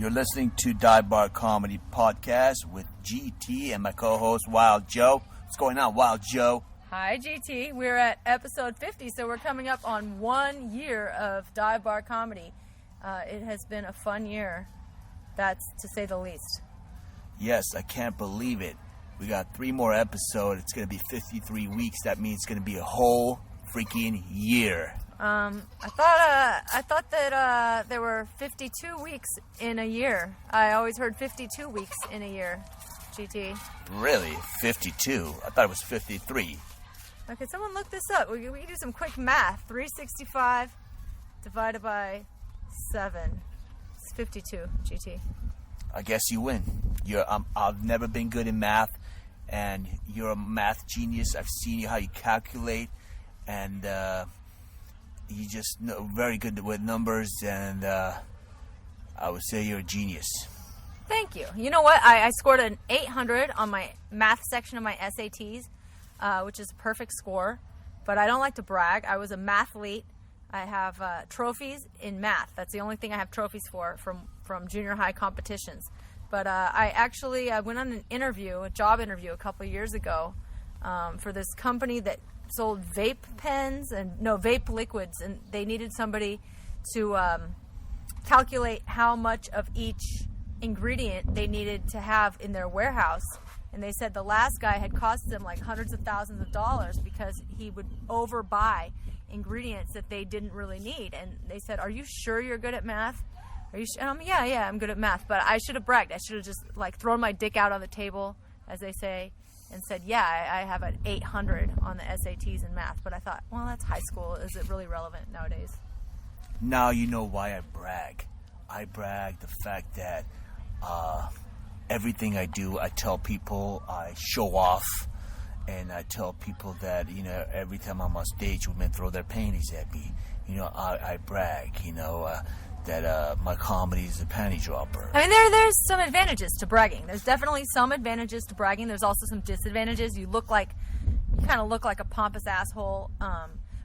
You're listening to Dive Bar Comedy Podcast with GT and my co-host Wild Joe. What's going on, Wild Joe? Hi, GT. We're at episode 50, so we're coming up on 1 year of Dive Bar Comedy. It has been a fun year, that's to say the least. Yes, I can't believe it. We got 3 more episodes. It's going to be 53 weeks. That means it's going to be a whole freaking year. I thought that there were 52 weeks in a year. I always heard 52 weeks in a year, GT. Really? 52? I thought it was 53. Okay, someone look this up. We can do some quick math. 365 divided by 7. It's 52, GT. I guess you win. I've never been good in math, and you're a math genius. I've seen you how you calculate, and you just know very good with numbers, and I would say you're a genius. Thank you. You know what? I scored an 800 on my math section of my SATs, which is a perfect score, but I don't like to brag. I was a mathlete. I have trophies in math. That's the only thing I have trophies for from junior high competitions. But I went on an interview, a job interview a couple of years ago for this company that sold vape liquids, and they needed somebody to calculate how much of each ingredient they needed to have in their warehouse. And they said the last guy had cost them like hundreds of thousands of dollars because he would overbuy ingredients that they didn't really need. And they said, "Are you sure you're good at math? Are you sure?" Yeah, I'm good at math. But I should have bragged. I should have just like thrown my dick out on the table, as they say, and said, yeah, I have an 800 on the SATs in math. But I thought, well, that's high school. Is it really relevant nowadays? Now you know why I brag. I brag the fact that everything I do, I tell people, I show off, and I tell people that, every time I'm on stage, women throw their panties at me. I brag, that my comedy is a panty dropper. I mean, there's some advantages to bragging. There's definitely some advantages to bragging. There's also some disadvantages. You kind of look like a pompous asshole.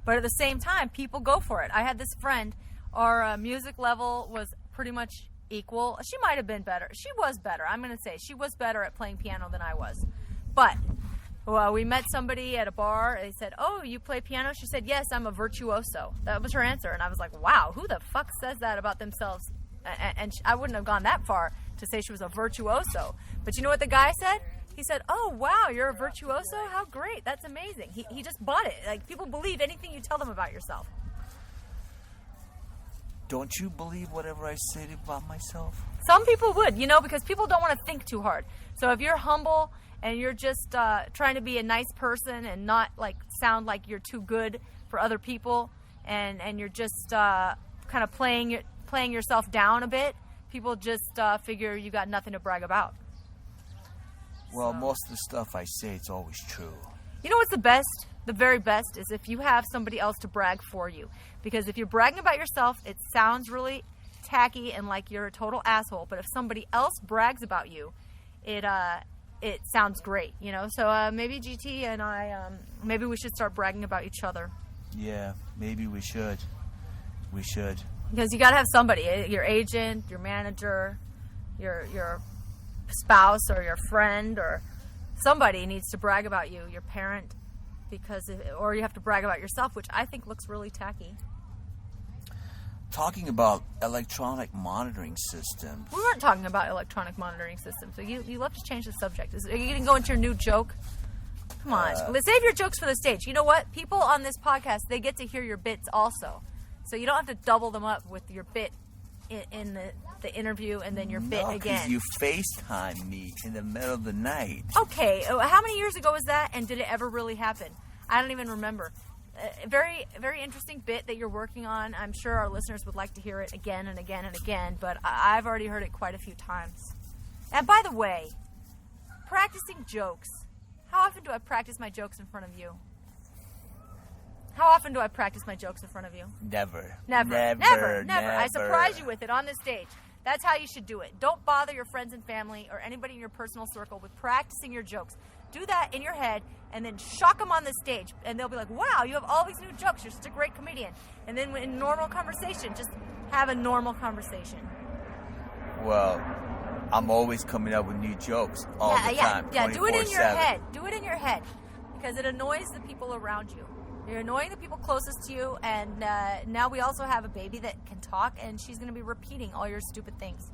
But at the same time, people go for it. I had this friend, our music level was pretty much equal. She might have been better. She was better. I'm going to say she was better at playing piano than I was. But we met somebody at a bar. They said, "Oh, you play piano?" She said, "Yes, I'm a virtuoso." That was her answer. And I was like, wow, who the fuck says that about themselves? And I wouldn't have gone that far to say she was a virtuoso. But you know what the guy said? He said, "Oh, wow, you're a virtuoso? How great. That's amazing." He just bought it. Like, people believe anything you tell them about yourself. Don't you believe whatever I say about myself? Some people would, because people don't want to think too hard. So if you're humble and you're just trying to be a nice person and not sound like you're too good for other people, and you're just kind of playing yourself down a bit, people just figure you got nothing to brag about. Well, most of the stuff I say, it's always true. You know what's the best? The very best is if you have somebody else to brag for you. Because if you're bragging about yourself, it sounds really tacky and like you're a total asshole. But if somebody else brags about you, it sounds great, So maybe GT and I, maybe we should start bragging about each other. Yeah, maybe we should. We should. Because you got to have somebody, your agent, your manager, your spouse or your friend, or somebody needs to brag about you, your parent, or you have to brag about yourself, which I think looks really tacky. Talking about electronic monitoring systems. We weren't talking about electronic monitoring systems, so you love to change the subject. Are you going to go into your new joke? Come on. Let's save your jokes for the stage. You know what? People on this podcast, they get to hear your bits also. So you don't have to double them up with your bit in the interview and then your bit again. You FaceTime me in the middle of the night. Okay. How many years ago was that, and did it ever really happen? I don't even remember. Very, very interesting bit that you're working on. I'm sure our listeners would like to hear it again and again and again, but I've already heard it quite a few times. And by the way, practicing jokes. How often do I practice my jokes in front of you? How often do I practice my jokes in front of you? Never. I surprise you with it on the stage. That's how you should do it. Don't bother your friends and family or anybody in your personal circle with practicing your jokes. Do that in your head and then shock them on the stage. And they'll be like, wow, you have all these new jokes. You're such a great comedian. And then in normal conversation, just have a normal conversation. Well, I'm always coming up with new jokes all the time. Yeah, do it in your 24/7. head. Do it in your head. Because it annoys the people around you. You're annoying the people closest to you, and now we also have a baby that can talk, and she's going to be repeating all your stupid things.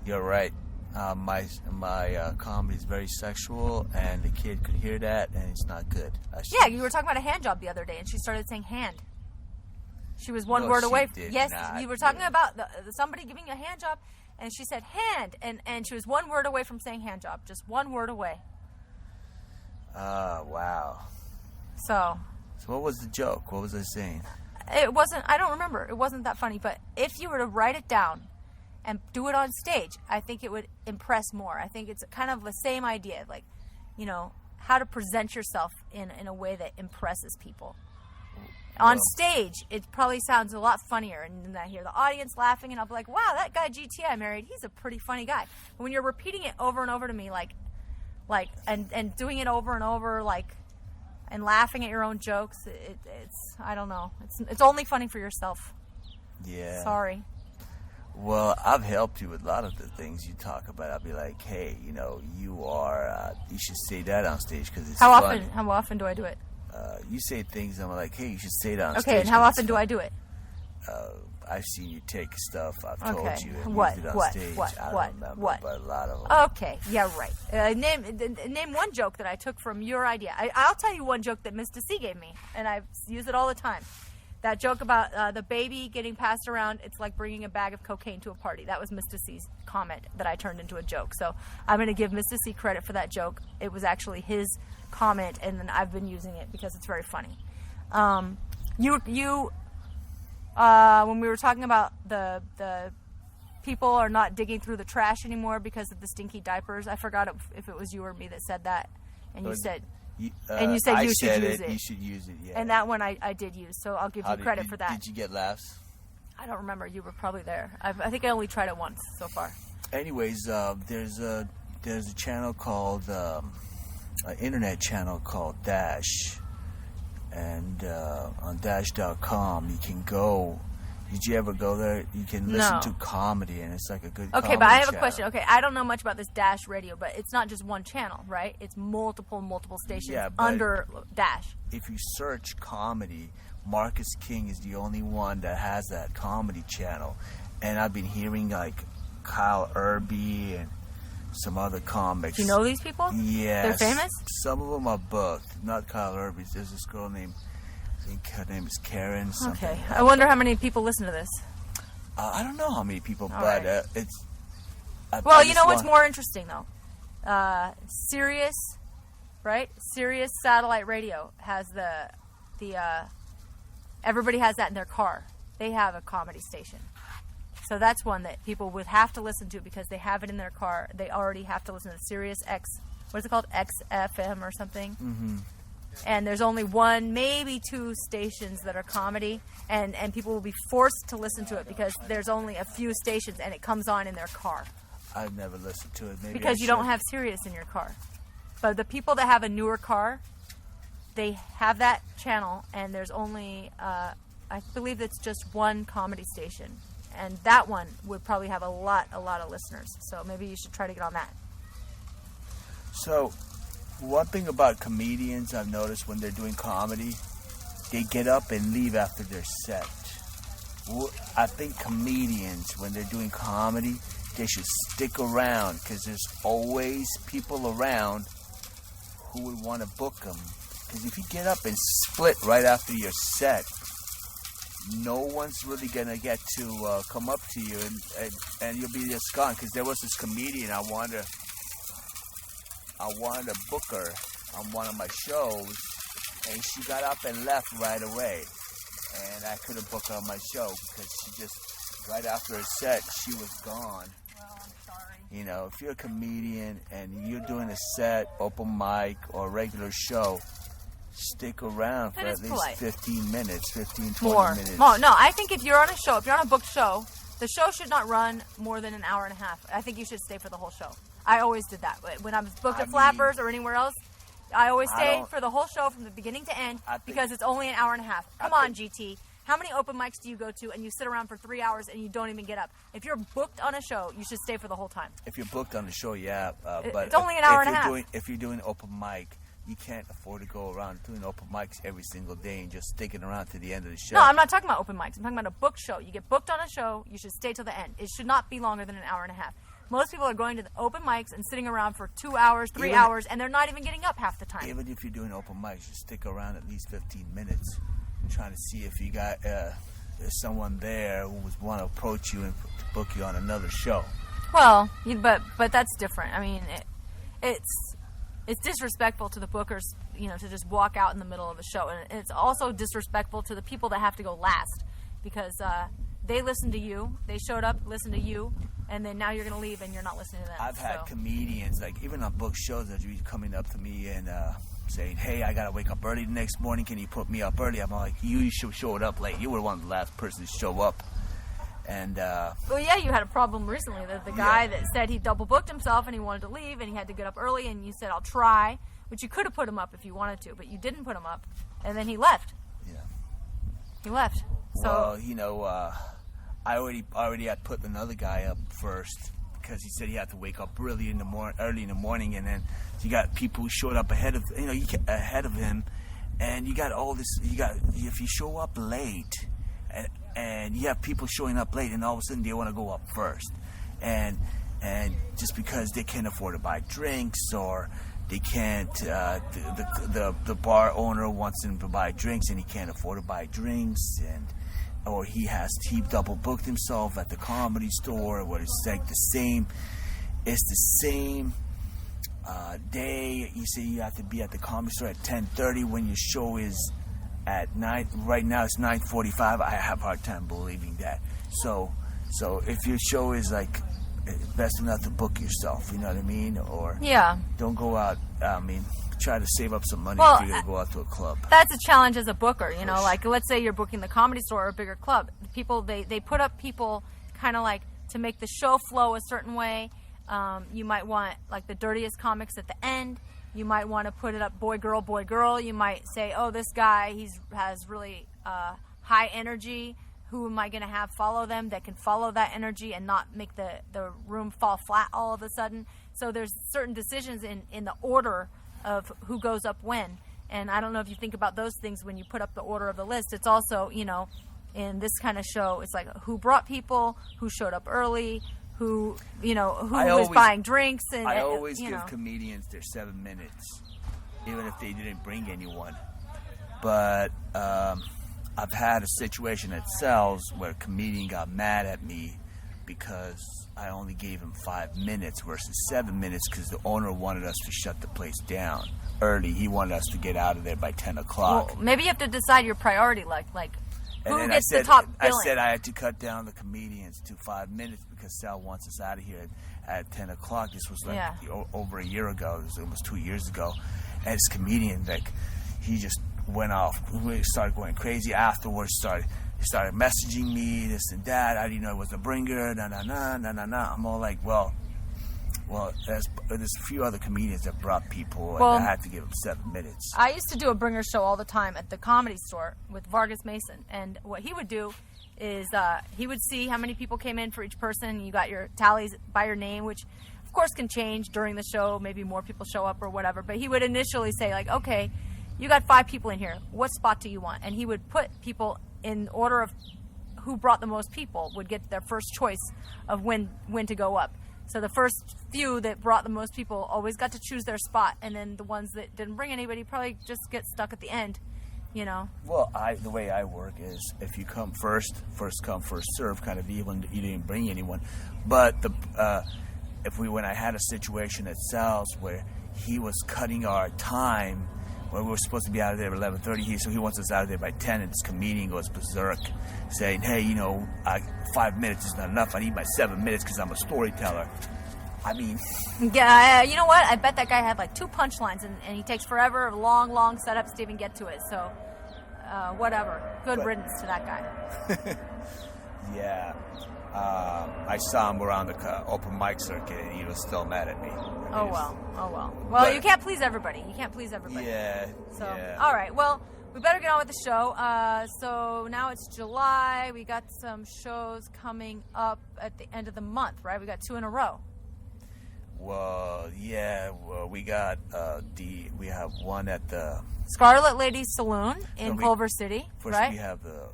You're right. My comedy is very sexual, and the kid could hear that, and it's not good. Yeah, you were talking about a hand job the other day, and she started saying hand. She was one No, word she away. did Yes, not. you were talking about somebody giving you a hand job, and she said hand, and she was one word away from saying hand job, just one word away. Wow. So what was the joke? What was I saying? it wasn't. I don't remember. It wasn't that funny. But if you were to write it down and do it on stage, I think it would impress more. I think it's kind of the same idea, like, you know, how to present yourself in a way that impresses people. On stage, it probably sounds a lot funnier, and then I hear the audience laughing, and I'll be like, wow, that guy GT I married, he's a pretty funny guy. But when you're repeating it over and over to me, and doing it over and over, and laughing at your own jokes, it's I don't know. It's only funny for yourself. Yeah. Sorry. Well, I've helped you with a lot of the things you talk about. I'll be like, hey, you know, you should say that on stage because it's funny. How often do I do it? You say things, I'm like, hey, you should say that on stage. Okay, and how often do I do it? I've seen you take stuff I've Okay. told you and What? use it on What? stage. What? I What? don't remember, What? but a lot of them. Okay, yeah, right. Name one joke that I took from your idea. I'll tell you one joke that Mista See gave me, and I use it all the time. That joke about the baby getting passed around, it's like bringing a bag of cocaine to a party. That was Mista See's comment that I turned into a joke. So I'm going to give Mista See credit for that joke. It was actually his comment, and then I've been using it because it's very funny. When we were talking about the people are not digging through the trash anymore because of the stinky diapers, I forgot if it was you or me that said that, and you said you should use it. You should use it, yeah. And that one I did use, so I'll give you credit for that. Did you get laughs? I don't remember. You were probably there. I think I only tried it once so far. Anyways, there's a channel called an internet channel called Dash, and on Dash.com you can go. Did you ever go there? You can listen to comedy, and it's like a good. Okay, but I have a question. Okay, I don't know much about this Dash radio, but it's not just one channel, right? It's multiple stations under Dash. If you search comedy, Marcus King is the only one that has that comedy channel, and I've been hearing like Kyle Irby and some other comics. Do you know these people? Yes. They're famous? Some of them are booked. Not Kyle Irby. There's this girl named, I think her name is Karen. Okay. I wonder how many people listen to this. I don't know how many people, All but right. it's... Well, you know what's more interesting, though? Sirius, right? Sirius Satellite Radio has the everybody has that in their car. They have a comedy station. So that's one that people would have to listen to because they have it in their car. They already have to listen to Sirius X, what is it called? XFM or something? Mm-hmm. And there's only one, maybe two stations that are comedy, and people will be forced to listen to it because there's only a few stations, and it comes on in their car. I've never listened to it. Maybe because you don't have Sirius in your car. But the people that have a newer car, they have that channel, and there's only, I believe it's just one comedy station. And that one would probably have a lot of listeners. So maybe you should try to get on that. So, one thing about comedians I've noticed when they're doing comedy, they get up and leave after their set. I think comedians, when they're doing comedy, they should stick around because there's always people around who would want to book them. Because if you get up and split right after your set, no one's really going to get to come up to you and you'll be just gone. Because there was this comedian I wanted to book her on one of my shows, and she got up and left right away. And I couldn't book her on my show because she just, right after her set, she was gone. Well, I'm sorry. You know, if you're a comedian and you're doing a set, open mic, or regular show, stick around for at least 15 minutes, 15, 20 minutes. More. No, I think if you're on a show, if you're on a booked show, the show should not run more than an hour and a half. I think you should stay for the whole show. I always did that. When I was booked at Flappers or anywhere else, I always stayed for the whole show from the beginning to end because it's only an hour and a half. Come on, GT. How many open mics do you go to and you sit around for 3 hours and you don't even get up? If you're booked on a show, you should stay for the whole time. If you're booked on the show, yeah. But it's only an hour and a half. If you're doing open mic, you can't afford to go around doing open mics every single day and just sticking around to the end of the show. No, I'm not talking about open mics. I'm talking about a booked show. You get booked on a show, you should stay till the end. It should not be longer than an hour and a half. Most people are going to the open mics and sitting around for 2 hours, 3 hours, and they're not even getting up half the time. Even if you're doing open mics, you stick around at least 15 minutes, trying to see if you got there's someone there who would want to approach you and to book you on another show. Well, but that's different. I mean, it's disrespectful to the bookers, to just walk out in the middle of the show, and it's also disrespectful to the people that have to go last because they listened to you, they showed up, listened to you, and then now you're going to leave and you're not listening to them. I've had comedians, like even on book shows, that are coming up to me and saying, "Hey, I got to wake up early the next morning. Can you put me up early?" I'm like, "You should show it up late. You were one of the last person to show up." And well, yeah, you had a problem recently. The guy that said he double booked himself and he wanted to leave and he had to get up early, and you said, "I'll try," which you could have put him up if you wanted to, but you didn't put him up, and then he left. Yeah. He left. So, well, I already had put another guy up first because he said he had to wake up early in the morning, and then you got people who showed up ahead of him, and you got all this. If you show up late, and you have people showing up late, and all of a sudden they want to go up first, and just because they can't afford to buy drinks or they can't, the bar owner wants them to buy drinks and he can't afford to buy drinks, or he double booked himself at the comedy store, or it's like the same day. You say you have to be at the comedy store at 10:30 when your show is at 9. Right now it's 9:45. I have a hard time believing that. So if your show is like best enough to book yourself, you know what I mean? Or don't go out. I mean, try to save up some money if you're gonna go out to a club. That's a challenge as a booker, like let's say you're booking the comedy store or a bigger club. People they put up people kind of like to make the show flow a certain way. You might want like the dirtiest comics at the end. You might want to put it up boy girl. You might say, oh, this guy has really high energy. Who am I going to have follow them that can follow that energy and not make the room fall flat all of a sudden? So there's certain decisions in the order of who goes up when. And I don't know if you think about those things when you put up the order of the list. It's also, in this kind of show, it's like who brought people, who showed up early, who was buying drinks. And I always give comedians their 7 minutes, even if they didn't bring anyone. But I've had a situation at Cells where a comedian got mad at me because I only gave him 5 minutes versus 7 minutes because the owner wanted us to shut the place down early. He wanted us to get out of there by 10 o'clock. Well, maybe you have to decide your priority, like and who gets the top billing. I said I had to cut down the comedians to 5 minutes because Sal wants us out of here at 10 o'clock. This was over a year ago. It was almost 2 years ago. And this comedian, he just went off. We started going crazy afterwards. He started messaging me, this and that. I didn't know it was a bringer. I'm all like, well, there's a few other comedians that brought people, and I had to give them 7 minutes. I used to do a bringer show all the time at the Comedy Store with Vargas Mason, and what he would do is he would see how many people came in for each person. You got your tallies by your name, which of course can change during the show. Maybe more people show up or whatever, but he would initially say like, okay, you got 5 people in here. What spot do you want? And he would put people in order of who brought the most people would get their first choice of when to go up. So the first few that brought the most people always got to choose their spot, and then the ones that didn't bring anybody probably just get stuck at the end, Well, the way I work is if you come first come, first serve kind of deal, and you didn't bring anyone. But when I had a situation at Sal's where he was cutting our time, where we were supposed to be out of there at 11:30, so he wants us out of there by 10, and this comedian goes berserk, saying, hey, 5 minutes is not enough. I need my 7 minutes because I'm a storyteller. I mean... Yeah, you know what? I bet that guy had like 2 punchlines, and he takes forever, long setups to even get to it. So, whatever. Good riddance to that guy. Yeah. I saw him around the open mic circuit, and he was still mad at me. Oh well. Well, you can't please everybody. Yeah. So, all right. Well, we better get on with the show. So now it's July. We got some shows coming up at the end of the month, right? We got 2 in a row. Well, yeah. Well, we got we have one at the Scarlet Lady Saloon in Culver City, first right? we have the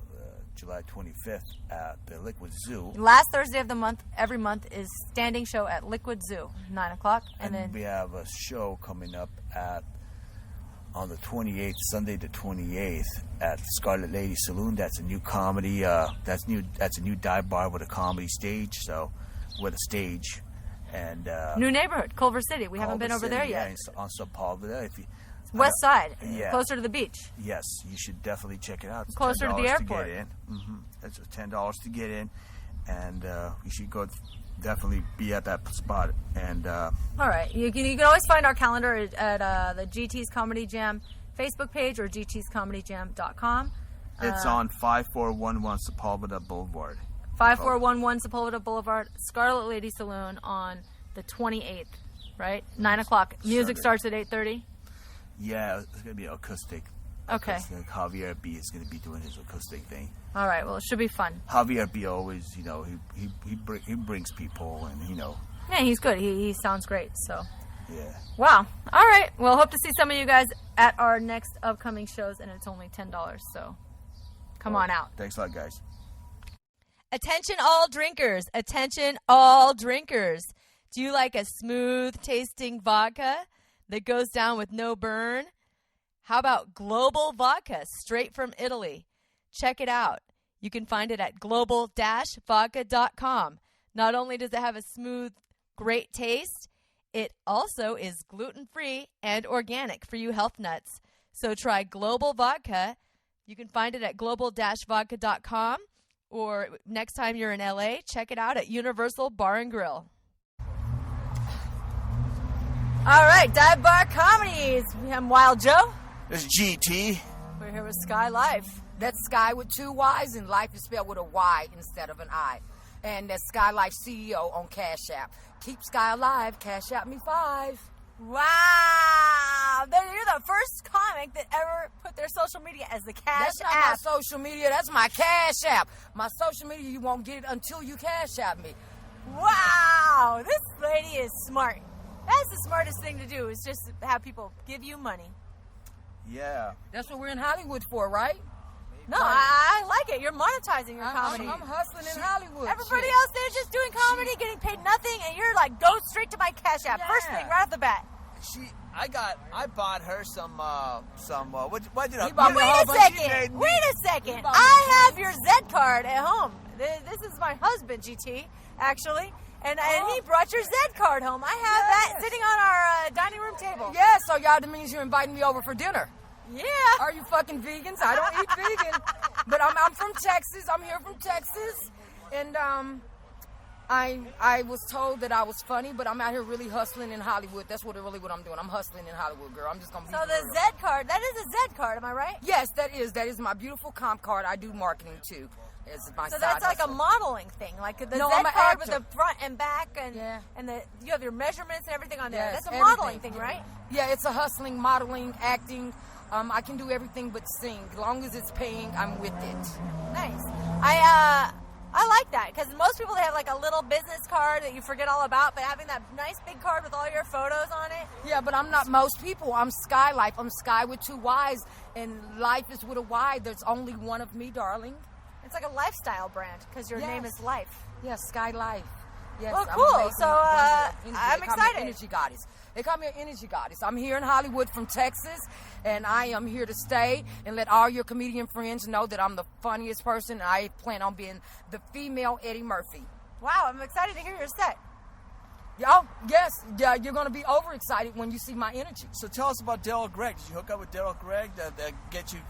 July 25th at the Liquid Zoo. Last Thursday of the month, every month, is standing show at Liquid Zoo, 9 o'clock. And then we have a show coming up on the 28th, Sunday the 28th, at Scarlet Lady Saloon. That's a new comedy. That's a new dive bar with a comedy stage. So, with a stage, and new neighborhood, Culver City. We haven't been over there yet. Yeah, on Sepulveda. If you, West Side, yeah. Closer to the beach. Yes, you should definitely check it out. It's closer to the airport. To get in. It's $10 to get in, and you should go. Definitely be at that spot. And all right, you can always find our calendar at the GT's Comedy Jam Facebook page or gtscomedyjam.com. It's on 5411 Sepulveda Boulevard. 5411 Sepulveda Boulevard, Scarlet Lady Saloon on the 28th, right? 9 o'clock. Music starts at 8:30. Yeah, it's gonna be acoustic. Okay. Javier B is gonna be doing his acoustic thing. All right. Well, it should be fun. Javier B always, he brings people, and Yeah, he's good. He sounds great. So. Yeah. Wow. All right. Well, hope to see some of you guys at our next upcoming shows, and it's only $10. So, come on out. Thanks a lot, guys. Attention all drinkers. Attention all drinkers. Do you like a smooth tasting vodka that goes down with no burn? How about Global Vodka, straight from Italy? Check it out. You can find it at global-vodka.com. Not only does it have a smooth, great taste, it also is gluten-free and organic for you health nuts. So try Global Vodka. You can find it at global-vodka.com, or next time you're in LA, check it out at Universal Bar and Grill. All right, Dive Bar Comedies. I'm Wild Joe. This is GT. We're here with Skyy Lyfe. That's Sky with 2 Y's, and life is spelled with a Y instead of an I. And that's Skyy Lyfe CEO on Cash App. Keep Sky alive. Cash App me 5. Wow. You're the first comic that ever put their social media as the Cash That's not App. my social media. That's my Cash App. My social media, you won't get it until you Cash App me. Wow. This lady is smart. That's the smartest thing to do, is just have people give you money. Yeah. That's what we're in Hollywood for, right? No, I like it. You're monetizing your comedy. I'm hustling in Hollywood. Everybody else, they're just doing comedy, getting paid nothing, and you're like, go straight to my Cash App. Yeah. First thing, right off the bat. I bought her some what did I bought me a whole bunch. Wait a second. bought me I have your Zed card at home. This is my husband, GT, actually. And he brought your Zed card home. I have that sitting on our dining room table. Yeah, so y'all, that means you're inviting me over for dinner. Yeah. Are you fucking vegans? I don't eat vegan. But I'm from Texas. I'm here from Texas. And I was told that I was funny, but I'm out here really hustling in Hollywood. That's what I'm doing. I'm hustling in Hollywood, girl. I'm just going to be So the real. Zed card, that is a Zed card, am I right? Yes, that is my beautiful comp card. I do marketing too. It's my So side that's like a hustle. modeling thing, like the No, Zed I'm an card with actor. the front and back, and you have your measurements and everything on there. Yes, That's a everything. modeling thing, right? Yeah, it's a hustling, modeling, acting. I can do everything but sing. As long as it's paying, I'm with it. Nice. I like that, because most people, they have like a little business card that you forget all about, but having that nice big card with all your photos on it. Yeah, but I'm not most people. I'm Skyy Lyfe. I'm Sky with 2 Y's, and life is with a Y. There's only one of me, darling. It's like a lifestyle brand, because your name is Life. Yes, Skyy Lyfe. Yes, Well, I'm cool. amazing. So, I'm They call me excited. Energy goddess. They call me an energy goddess. I'm here in Hollywood from Texas, and I am here to stay and let all your comedian friends know that I'm the funniest person, and I plan on being the female Eddie Murphy. Wow, I'm excited to hear your set. Oh, yes. Yeah, you're going to be overexcited when you see my energy. So tell us about Daryl Gregg. Did you hook up with Daryl Gregg that get you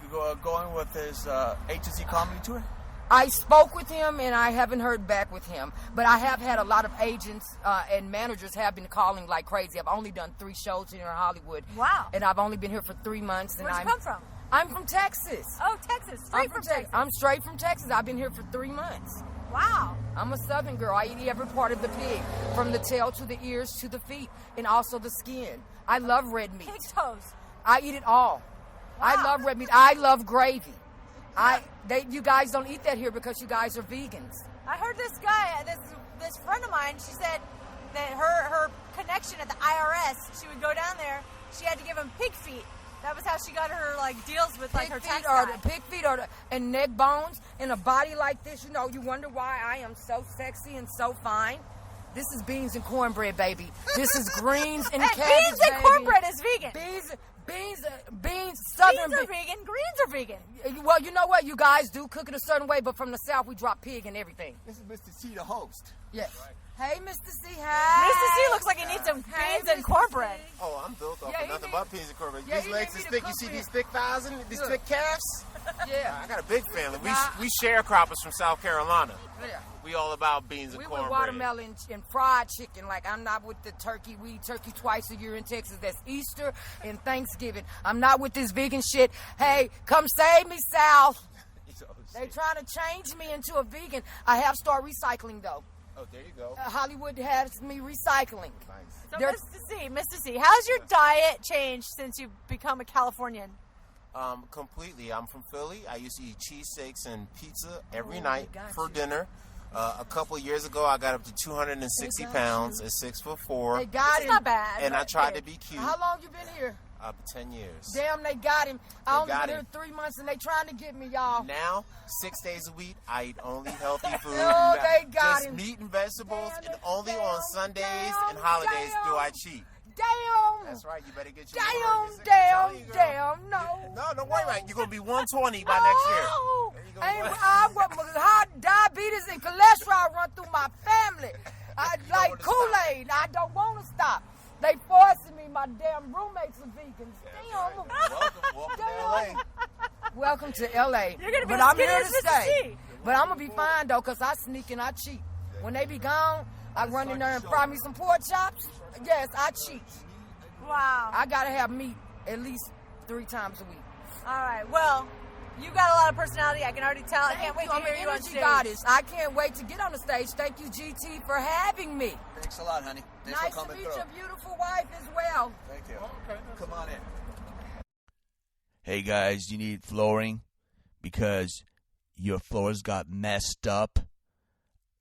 going with his A-to-Z comedy tour? I spoke with him, and I haven't heard back with him. But I have had a lot of agents and managers have been calling like crazy. I've only done 3 shows here in Hollywood. Wow. And I've only been here for 3 months. And Where'd you come from? I'm from Texas. Oh, Texas. Straight from Texas. I'm straight from Texas. I've been here for 3 months. Wow. I'm a Southern girl. I eat every part of the pig, from the tail to the ears to the feet, and also the skin. I love red meat. Pig toes. I eat it all. I love red meat. I love gravy. You guys don't eat that here because you guys are vegans. I heard this guy, this friend of mine, she said that her connection at the IRS, she would go down there, she had to give him pig feet. That was how she got her deals with her tax guy. Pig feet and neck bones in a body like this. You know, you wonder why I am so sexy and so fine. This is beans and cornbread, baby. This is greens and cabbage, beans and cornbread is vegan. Beans, southern beans are vegan. Greens are vegan. Well, you know what? You guys do cook it a certain way, but from the South, we drop pig and everything. This is Mista See, the host. Yes. Hey, Mista See. Hi. Mista See looks like he needs some beans and cornbread. Oh, I'm built off of nothing but beans and cornbread. Yeah, these legs is thick. You see these thick thighs and these thick calves? Yeah. I got a big family. We sharecroppers from South Carolina. Yeah. We all about beans and cornbread. We with watermelon and fried chicken. Like, I'm not with the turkey. We eat turkey twice a year in Texas. That's Easter and Thanksgiving. I'm not with this vegan shit. Hey, come save me, South. They trying to change me into a vegan. I have started recycling, though. Oh, there you go. Hollywood has me recycling. Nice. So, Mista See, how's your diet changed since you've become a Californian? Completely. I'm from Philly. I used to eat cheesesteaks and pizza every night for dinner. A couple of years ago, I got up to 260 pounds at 6'4". They got him. Not bad. And I tried to be cute. How long you been here? 10 years. Damn, they got him. I only been here 3 months, and they trying to get me, y'all. Now, 6 days a week, I eat only healthy food. Oh, they got just him. Meat and vegetables, Damn, and only on Sundays and damn, holidays do I cheat. Damn. That's right. You better get your hamburgers. Damn. No. No, don't worry about it. You're going to be 120 by next year. High diabetes and cholesterol run through my family. I like Kool-Aid. I don't want to stop. They forcing me. My damn roommates are vegans. Damn. Welcome to LA. Welcome to LA. You're gonna be but as I'm skinny here as to Mista stay. See. But I'm gonna be fine though, cause I sneak and I cheat. When they be gone, I run in there and fry me some pork chops. Yes, I cheat. Wow. I gotta have meat at least 3 times a week. All right. Well, you got a lot of personality. I can already tell. I can't wait to hear you on Energy stage. goddess. I can't wait to get on the stage. Thank you, GT, for having me. Thanks a lot, honey. Thanks Nice for to coming meet through. your beautiful wife as well. Thank you. Come on in. Hey guys, you need flooring because your floors got messed up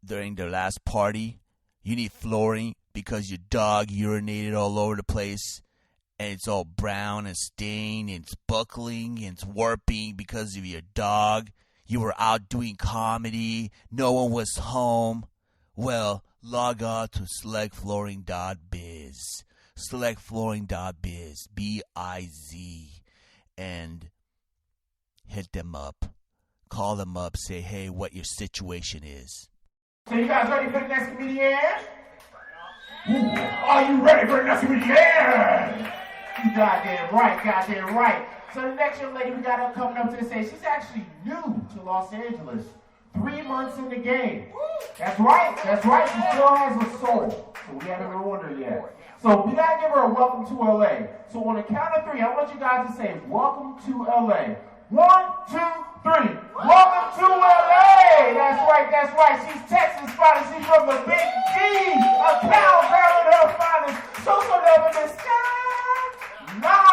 during their last party. You need flooring because your dog urinated all over the place and it's all brown and stained and it's buckling and it's warping because of your dog. You were out doing comedy. No one was home. Well, log on to selectflooring.biz. Selectflooring.biz. B-I-Z. And hit them up. Call them up. Say, hey, what your situation is. So you guys ready for the next comedian? Are you ready for the next comedian? You goddamn right. So the next young lady we got up coming up to the stage, she's actually new to Los Angeles. 3 months in the game. That's right. She still has a soul. So we haven't ruined her yet. So we gotta give her a welcome to LA. So on the count of 3, I want you guys to say, welcome to LA. 1, 2, 3. Welcome to LA! That's right. She's Texas finest. She's from the Big D. A cowgirl in her finest. So up in the sky. Nice!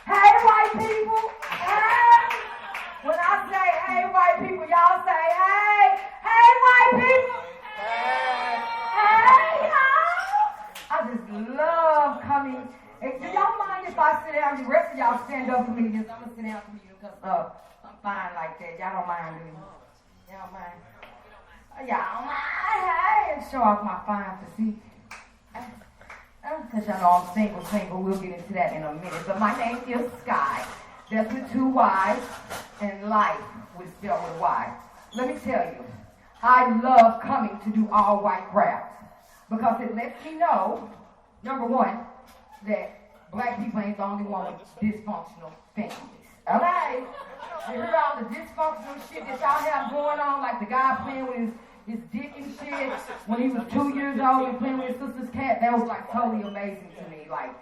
Hey, white people. Hey. When I say hey, white people, y'all say hey. Hey, white people. Hey, y'all. I just love coming. Hey, do y'all mind if I sit down? The rest of y'all stand up comedians. I'm going to sit down for you because I'm fine like that. Y'all don't mind, do you? Y'all mind? Y'all mind? Hey, and show off my fine physique. Because y'all know I'm single. We'll get into that in a minute. But my name is Skyy. That's with 2 Y's and Life with spelled with a Y. Let me tell you, I love coming to do all white crowds because it lets me know, number one, that black people ain't the only one with dysfunctional families. Okay? You hear all the dysfunctional shit that y'all have going on, like the guy playing with his dick and shit when he was 2 years old and playing with his sister's cat. That was like totally amazing to me. Like,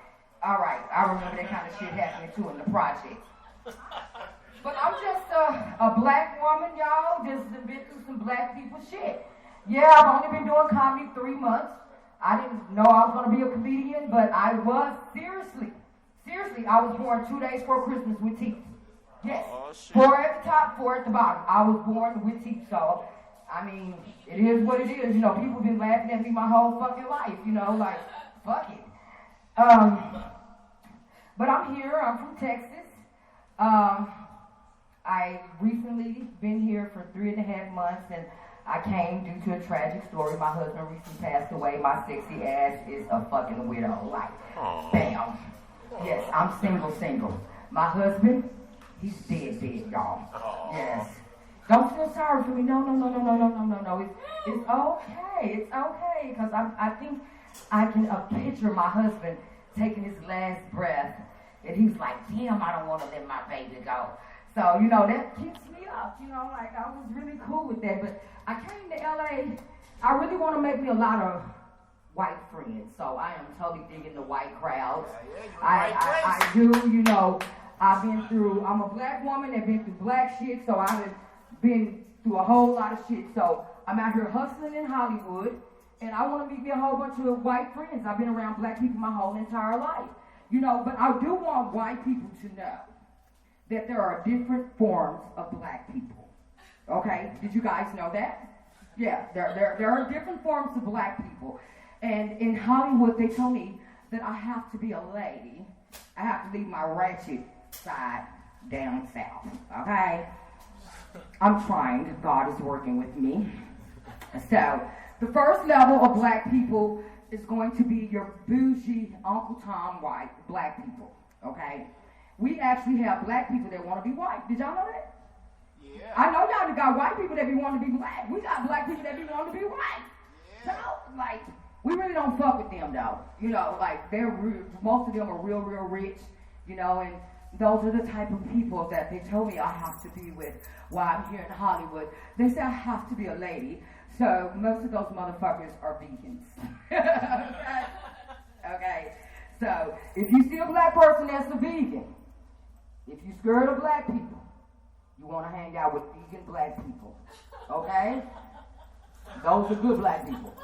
all right, I remember that kind of shit happening too in the project. But I'm just a black woman, y'all. Just been through some black people shit. Yeah, I've only been doing comedy 3 months. I didn't know I was going to be a comedian, but I was seriously, I was born 2 days before Christmas with teeth. Yes. Oh, shit. 4 at the top, 4 at the bottom. I was born with teeth, so, I mean, it is what it is. You know, people have been laughing at me my whole fucking life, you know, like, fuck it. But I'm here, I'm from Texas. I recently been here for 3.5 months, and I came due to a tragic story. My husband recently passed away. My sexy ass is a fucking widow. Like, bam. Yes, I'm single. My husband, he's dead, y'all. Yes. Don't feel sorry for me. No. It's okay. Because I think I can picture my husband taking his last breath, and he's like, damn, I don't want to let my baby go. So, you know, that keeps me up, you know, like, I was really cool with that. But I came to LA, I really want to make me a lot of white friends. So I am totally digging the white crowds. I do, you know, I'm a black woman that been through black shit, so I've been through a whole lot of shit. So I'm out here hustling in Hollywood, and I want to meet me a whole bunch of white friends. I've been around black people my whole entire life, you know, but I do want white people to know that there are different forms of black people. Okay? Did you guys know that? Yeah, there are different forms of black people. And in Hollywood, they told me that I have to be a lady. I have to leave my ratchet side down south. Okay? I'm trying. God is working with me. So, the first level of black people is going to be your bougie Uncle Tom white black people. Okay? We actually have black people that want to be white. Did y'all know that? Yeah. I know y'all got white people that be wanting to be black. We got black people that be wanting to be white. Yeah. So, like, we really don't fuck with them, though. You know, like, most of them are real rich, you know, and those are the type of people that they told me I have to be with while I'm here in Hollywood. They say I have to be a lady, so most of those motherfuckers are vegans. Okay? So, if you see a black person that's a vegan, if you're scared of black people, you want to hang out with vegan black people. Okay? Those are good black people.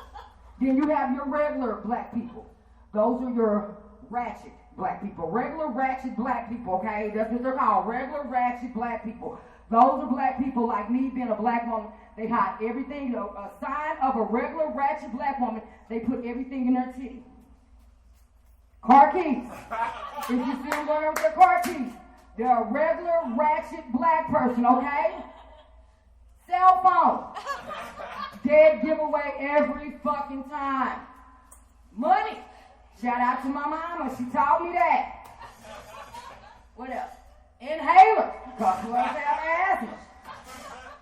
Then you have your regular black people. Those are your ratchet black people. Regular ratchet black people, okay? That's what they're called. Regular ratchet black people. Those are black people like me being a black woman. They hide everything. A sign of a regular ratchet black woman, they put everything in their titty. Car keys. If you see them going with their car keys, they're a regular ratchet black person, okay? Cell phone. Dead giveaway every fucking time. Money. Shout out to my mama. She taught me that. What else? Inhaler. Because who else have asthma?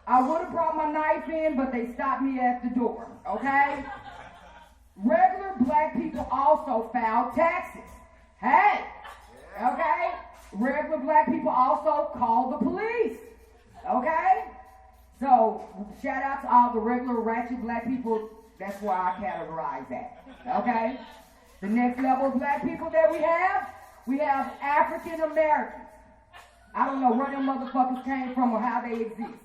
I would have brought my knife in, but they stopped me at the door, okay? Regular black people also file taxes. Hey, okay? Regular black people also call the police, okay? So, shout out to all the regular ratchet black people. That's where I categorize that, okay? The next level of black people that we have African Americans. I don't know where them motherfuckers came from or how they exist.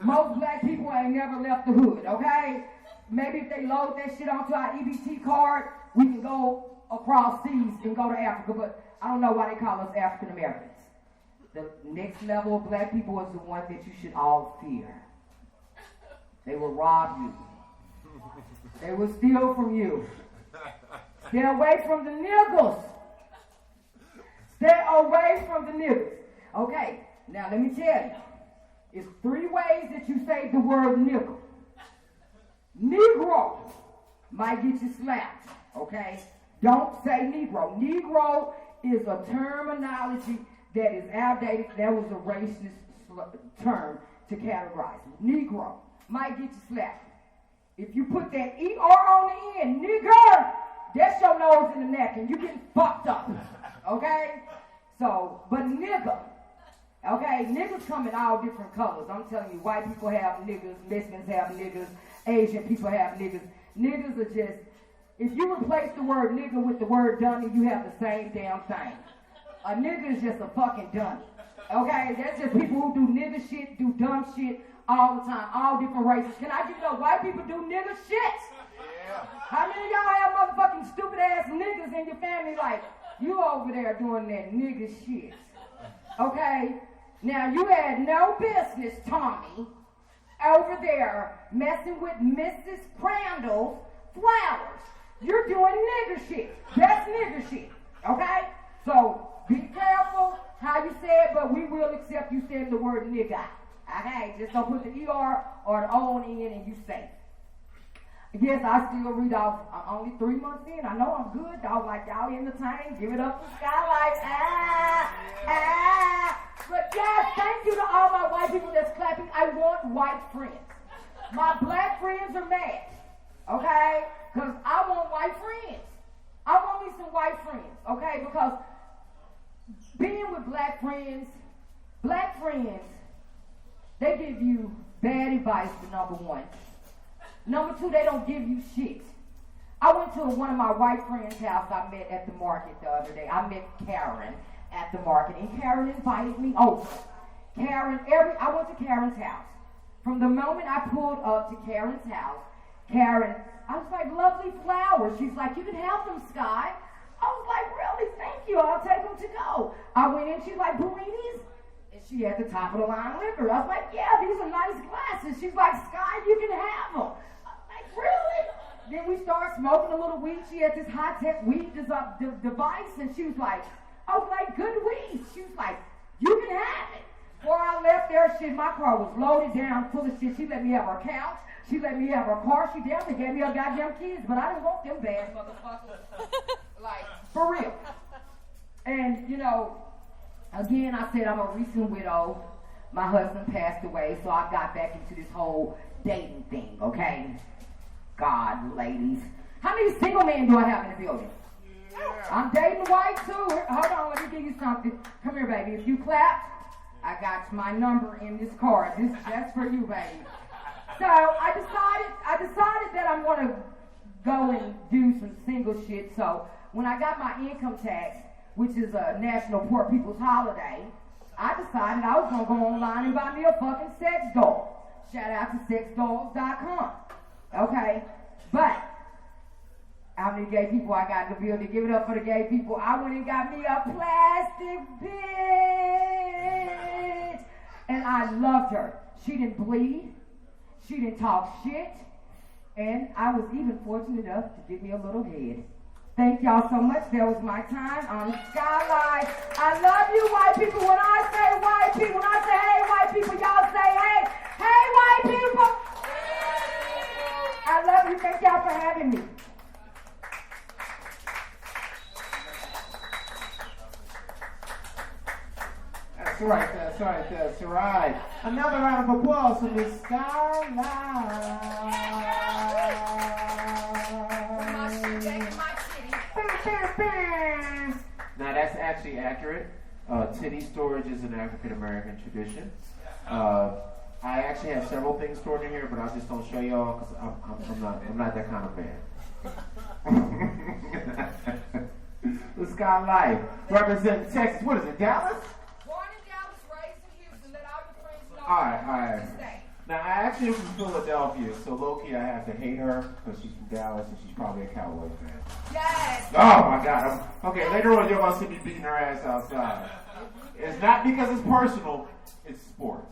Most black people ain't never left the hood, okay? Maybe if they load that shit onto our EBT card, we can go across seas and go to Africa, but I don't know why they call us African Americans. The next level of black people is the one that you should all fear. They will rob you. They will steal from you. Stay away from the niggers. Stay away from the niggers. Okay, now let me tell you. It's 3 ways that you say the word nigger. Negro might get you slapped, okay? Don't say Negro. Negro is a terminology that is outdated. That was a racist term to categorize. Negro might get you slapped. If you put that ER on the end, nigger, that's your nose in the neck and you getting fucked up, okay? So, but nigger, okay, niggas come in all different colors. I'm telling you, white people have niggers, Mexicans have niggers, Asian people have niggers. Niggers are just, if you replace the word nigger with the word dummy, you have the same damn thing. A nigger is just a fucking dummy. Okay? That's just people who do nigger shit, do dumb shit all the time, all different races. Can I just know white people do nigger shit? How many of y'all have motherfucking stupid ass niggas in your family like, you over there doing that nigga shit? Okay? Now, you had no business, Tommy, over there messing with Mrs. Crandall's flowers. You're doing nigger shit. That's nigger shit. Okay? So, be careful how you say it, but we will accept you saying the word nigga. Okay? Just don't put the ER or the O on the end and you say. Yes, I still read off. I'm only 3 months in. I know I'm good, dog. Like y'all entertained. Give it up for Skyy Lyfe. But yes, thank you to all my white people that's clapping. I want white friends. My black friends are mad. Okay? Because I want white friends. I want me some white friends. Okay? Because being with black friends, they give you bad advice for number one. Number two, they don't give you shit. I went to one of my white friends' house I met at the market the other day. I met Karen at the market, and Karen invited me over. I went to Karen's house. From the moment I pulled up to Karen's house, I was like, lovely flowers. She's like, you can have them, Skyy. I was like, really? Thank you. I'll take them to go. I went in, she's like, Bellini's? And she had the top of the line liquor. I was like, yeah, these are nice glasses. She's like, Skyy, you can have them. Really? Then we started smoking a little weed. She had this high-tech weed device, and she was like, I was like, good weed. She was like, you can have it. Before I left there, shit, my car was loaded down full of shit. She let me have her couch. She let me have her car. She definitely gave me her goddamn kids, but I didn't want them bad motherfuckers. Like, for real. And, you know, again, I said I'm a recent widow. My husband passed away, so I got back into this whole dating thing, okay? God, ladies. How many single men do I have in the building? Yeah. I'm dating white too. Hold on, let me give you something. Come here, baby. If you clap, I got my number in this card. This is just for you, baby. So I decided that I'm going to go and do some single shit. So when I got my income tax, which is a National Poor People's Holiday, I decided I was going to go online and buy me a fucking sex doll. Shout out to sexdolls.com. Okay, but how many gay people I got in the building? Give it up for the gay people. I went and got me a plastic bitch. And I loved her. She didn't bleed. She didn't talk shit. And I was even fortunate enough to give me a little head. Thank y'all so much. That was my time. I'm Skyy Lyfe. I love you, white people. When I say white people, when I say hey, white people, y'all say hey. Hey, white people. I love you. Thank y'all for having me. That's right, that's right, that's right. Another round of applause for Miss Skyy Lyfe. Now that's actually accurate. Titty storage is an African American tradition. I actually have several things stored in here, but I just don't show y'all because I'm not that kind of man. The Skyy Lyfe representing Texas. What is it, Dallas? Born in Dallas, raised in Houston. Let all your friends know. All right. Now I actually am from Philadelphia, so low-key I have to hate her because she's from Dallas and she's probably a Cowboys fan. Yes. Oh my God. Okay, later on you're gonna see me beating her ass outside. It's not because it's personal. It's sports.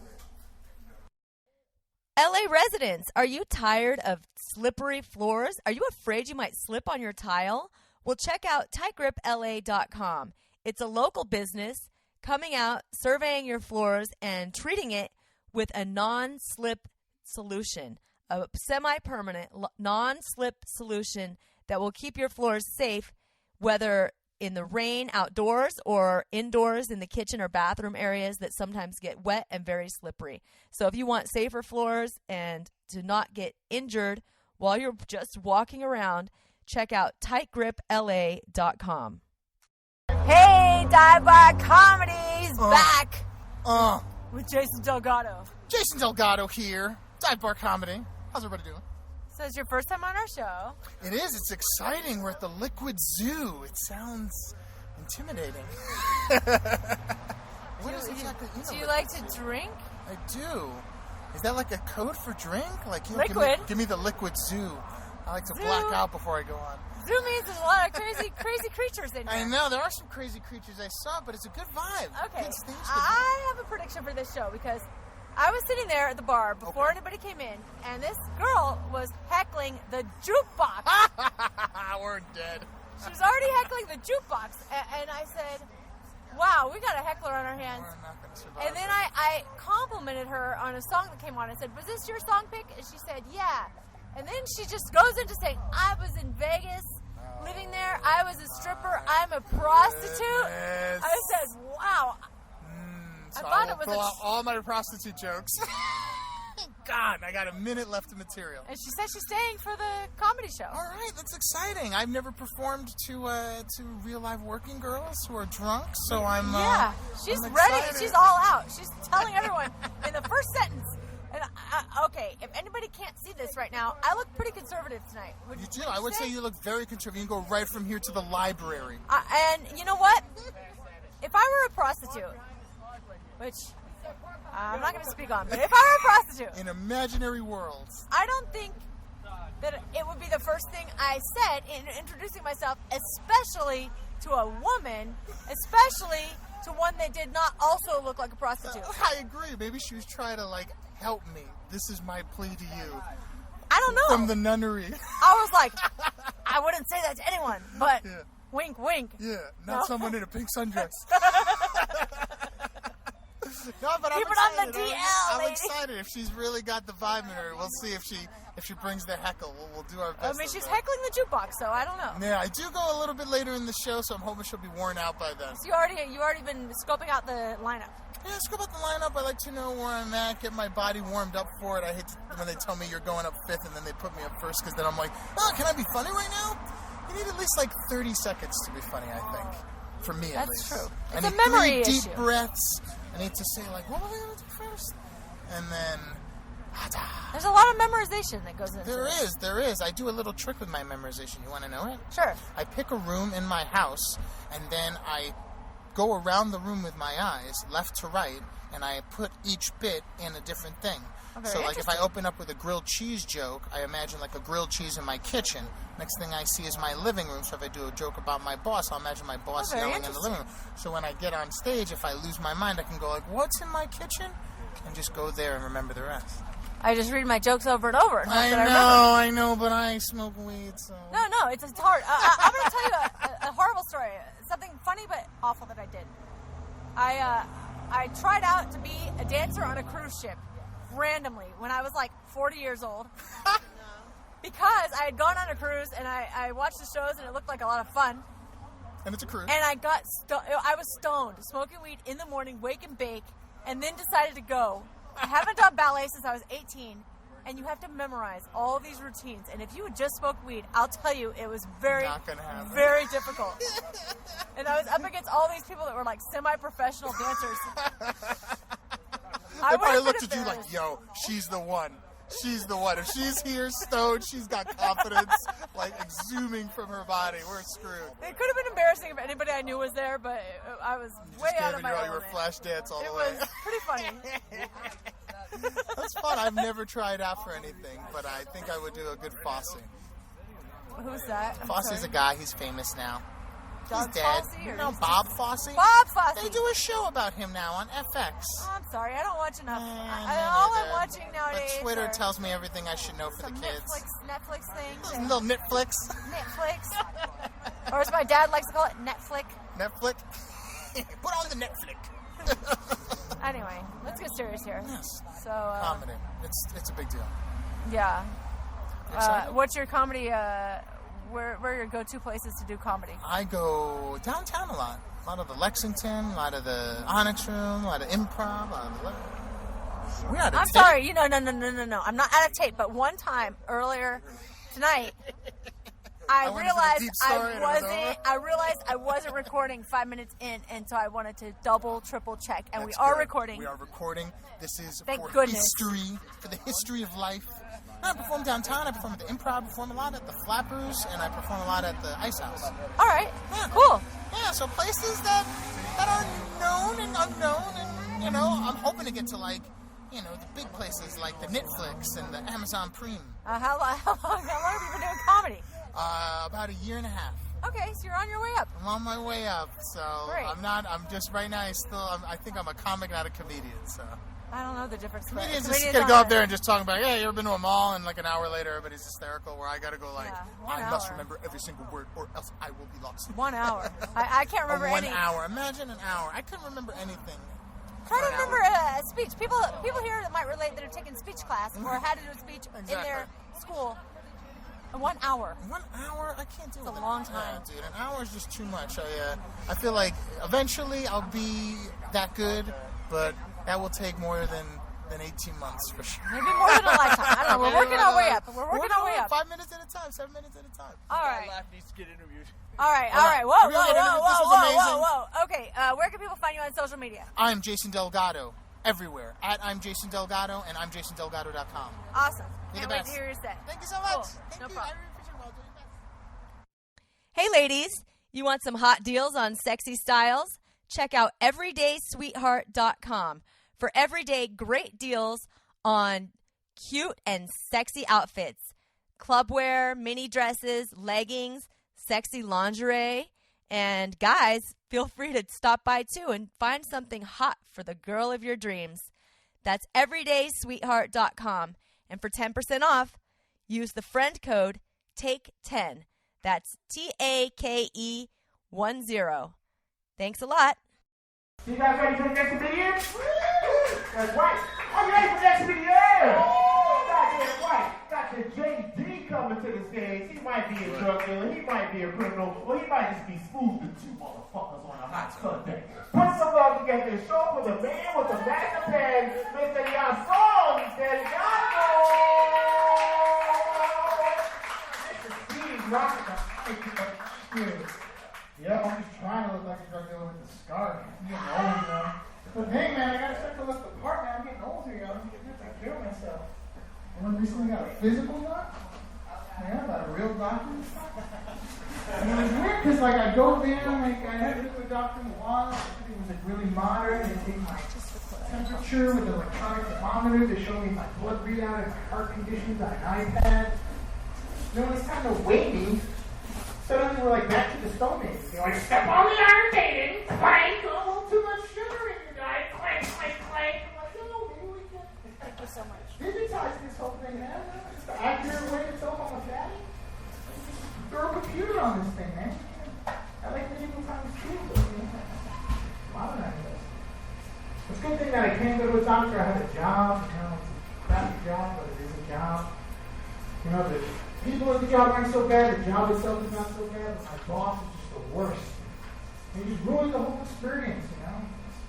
LA residents, are you tired of slippery floors? Are you afraid you might slip on your tile? Well, check out tightgripla.com. It's a local business coming out, surveying your floors, and treating it with a non-slip solution, a semi-permanent non-slip solution that will keep your floors safe, whether in the rain outdoors or indoors in the kitchen or bathroom areas that sometimes get wet and very slippery. So if you want safer floors and to not get injured while you're just walking around, check out tightgripla.com. Hey, Dive Bar Comedy's back with Jason Delgado. Jason Delgado here, Dive Bar Comedy. How's everybody doing? So it's your first time on our show. It is. It's exciting. We're at the Liquid Zoo. It sounds intimidating. What is exactly? Do you like to drink? I do. Is that like a code for drink? Like Liquid. Give me the Liquid Zoo. I like to black out before I go on. Zoo means there's a lot of crazy creatures in here. I know, there are some crazy creatures I saw, but it's a good vibe. Okay, Good stage, good I have a prediction for this show because I was sitting there at the bar before anybody came in, and this girl was heckling the jukebox. vibe. We're dead. She was already heckling the jukebox, and I said, wow, we got a heckler on our hands. We're not going to survive. And then I complimented her on a song that came on. I said, was this your song pick? And she said, yeah. And then she just goes into saying, I was in Vegas, living there. I was a stripper. I'm a prostitute. Goodness. I said, wow. So I thought will it was pull a- out all my prostitute jokes. God, I got a minute left of material. And she said she's staying for the comedy show. All right, that's exciting. I've never performed to real live working girls who are drunk, so I'm Yeah, she's I'm ready. excited. She's all out. She's telling everyone in the first sentence. And okay, if anybody can't see this right now, I look pretty conservative tonight. Would You do. would I would say you look very conservative. You can go right from here to the library. And you know what? If I were a prostitute, which I'm not going to speak on, but if I were a prostitute, In imaginary worlds. I don't think that it would be the first thing I said in introducing myself, especially to a woman, especially to one that did not also look like a prostitute. I agree. Maybe she was trying to, like, help me. This is my plea to you. I don't know. From the nunnery. I was like, I wouldn't say that to anyone, but Yeah. wink, wink. Yeah, not No. someone in a pink sundress. No, but Keep I'm it on the excited. DL, I'm lady. excited. If she's really got the vibe in her, we'll see if she brings the heckle. We'll do our best. I mean, she's heckling the jukebox, so I don't know. Yeah, I do go a little bit later in the show, so I'm hoping she'll be worn out by then. So you already been scoping out the lineup. Yeah, let's go about the lineup. I like to know where I'm at, get my body warmed up for it. I hate when they tell me you're going up fifth and then they put me up first, because then I'm like, oh, can I be funny right now? You need at least like 30 seconds to be funny, I think. For me, at That's least. true. I It's a need memory 3 issue. deep breaths. I need to say, like, what were they going to do first? And then, There's a lot of memorization that goes into it. there is. I do a little trick with my memorization. You want to know it? Sure. I pick a room in my house, and then I go around the room with my eyes, left to right, and I put each bit in a different thing. Oh, very So, like, if I interesting. open up with a grilled cheese joke, I imagine, like, a grilled cheese in my kitchen. Next thing I see is my living room. So if I do a joke about my boss, I'll imagine my boss Oh, very yelling in the living room. So when I get on stage, if I lose my mind, I can go, like, what's in my kitchen? And just go there and remember the rest. I just read my jokes over and over. Not that remember. I know, but I smoke weed, so... No, it's hard. I'm going to tell you a horrible story. Something funny but awful that I did. I tried out to be a dancer on a cruise ship randomly when I was like 40 years old. Because I had gone on a cruise and I watched the shows and it looked like a lot of fun. And it's a cruise. And I was stoned, smoking weed in the morning, wake and bake, and then decided to go. I haven't done ballet since I was 18, and you have to memorize all these routines. And if you had just smoked weed, I'll tell you, it was very, Not gonna happen. very difficult. And I was up against all these people that were like semi-professional dancers. They probably would've looked been at you like, embarrassed. yo, she's the one. She's the one. If she's here stoned, she's got confidence, like, exhuming from her body. We're screwed. It could have been embarrassing if anybody I knew was there, but I was way Just out gave of it my your all. element. You were flash dance all It the way. was pretty funny. That's fun. I've never tried out for anything, but I think I would do a good Fosse. Who's that? I'm Fosse's sorry. a guy. He's famous now. Doug He's dead. Fosse, or No, he's Bob Fosse. Bob Fosse. They do a show about him now on FX. Oh, I'm sorry, I don't watch enough. Me All I'm neither. watching nowadays But Twitter are tells me everything I should know for some the kids. Netflix things. and Little Netflix. Netflix. Or as my dad likes to call it, Netflix. Netflix. Put on the Netflix. Anyway, let's get serious here. Yes. So, Comedy. It's a big deal. yeah. Excited? What's your comedy, where are your go-to places to do comedy? I go downtown a lot. A lot of the Lexington, a lot of the Onyx Room, a lot of improv, a lot of the... We're out of I'm tape. sorry, no. I'm not out of tape, but one time earlier tonight, I went into the deep story and it was over. I realized I wasn't recording 5 minutes in, and so I wanted to double, triple check, and That's we are good. recording. We are recording. This is Thank for goodness. history, for the history of life. I perform downtown. I perform at the Improv. I perform a lot at the Flappers, and I perform a lot at the Ice House. All right, Yeah. cool. Yeah, so places that are known and unknown, and I'm hoping to get to you know, the big places like the Netflix and the Amazon Prime. How long have you been doing comedy? About a year and a half. Okay, so you're on your way up. I'm on my way up, so Great. I'm just right now, I think I'm a comic, not a comedian, so. I don't know the difference. Comedians just gotta go up there and just talk about, yeah, you ever been to a mall, and like an hour later everybody's hysterical, where I gotta go like, I must remember every single word or else I will be lost. 1 hour. I can't remember any. 1 hour. Imagine an hour. I couldn't remember anything. Try to remember a speech. People here that might relate that have taken speech class or had to do a speech in their school. 1 hour. 1 hour? I can't do it. It's a long time. Yeah, dude, an hour is just too much. I feel like eventually I'll be that good, but that will take more than 18 months for sure. Maybe more than a lifetime. I don't know. We're working our way up. We're working our way up. 5 minutes at a time, 7 minutes at a time. All right. Life needs to get interviewed. All right. Whoa. Whoa. Okay, where can people find you on social media? I'm Jason Delgado everywhere. I'm Jason Delgado, and I'm jasondelgado.com. Awesome. You're Can't the wait best. to hear your set. Thank you so much. Cool. Thank No you. problem. I really appreciate it. Well, doing that. Hey, ladies. You want some hot deals on sexy styles? Check out everydaysweetheart.com for everyday great deals on cute and sexy outfits, clubwear, mini dresses, leggings, sexy lingerie, and guys, feel free to stop by too and find something hot for the girl of your dreams. That's everydaysweetheart.com, and for 10% off, use the friend code TAKE10. That's TAKE10. Thanks a lot. You guys ready for the next comedian? That's right. Are you ready for the next comedian? Goddamn right. Dr. JD coming to the stage. He might be a drug dealer. He might be a criminal. Or he might just be smooth with two motherfuckers on a hot Sunday. Put some love together and show for the man with the master pen, Mr. Delgado. Mr. Steve rocking the mic. Yeah, I'm just trying to look like a drug dealer with a scar. I'm getting old, you know. But hey, man, I gotta start to look the part now. I'm getting older, you know. I'm getting to take care of myself. I recently got a physical done. Yeah, got a real doctor. And it was weird because, like, I go there, like, I haven't been to a doctor in a while. Everything was, like, really modern. They take my temperature with an electronic thermometer to show me my blood readout and my heart conditions on an iPad. You know, when it's time to weigh me, suddenly we're like back to the Stone Age. You know, like, step on the iron dating, clank, a little too much sugar in your diet, clank, clank, clank. I'm like, no, maybe we can Thank you so much. digitize this whole thing, man. Just the accurate way to tell if I'm a fatty. Throw a computer on this thing, man. I like medieval times too, but you know, modernize this. It's a good thing that I can't go to a doctor. I have a job, you know, it's a crappy job, but it is a job. You know, the people at the job aren't so bad, the job itself is not so bad, but my boss is just the worst. And he just ruins the whole experience, you know?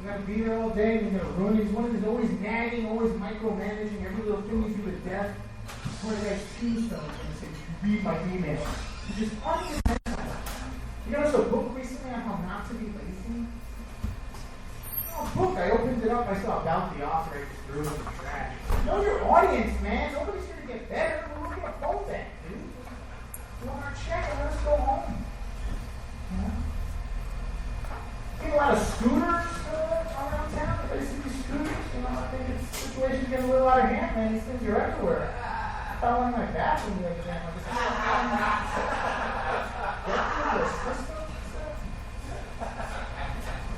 You gotta be there all day, and you're gonna ruin it. He's one of those always nagging, always micromanaging every little thing you do to death. That's why the guy's tombstone is gonna say, read my email. He's just unconventional. You got us a book recently on how not to be lazy? Oh, a book, I opened it up, I saw about the author, I just threw it in the trash. Know your audience, man. Nobody's here to get better. We're looking at phone back, dude. You want our check and let us go home. You know? Get a lot of scooters around town. Everybody see these scooters? You know, I think it's the situation's getting a little out of hand, man. These things are everywhere. I found one in my bathroom the other day. I'm like, get through the system.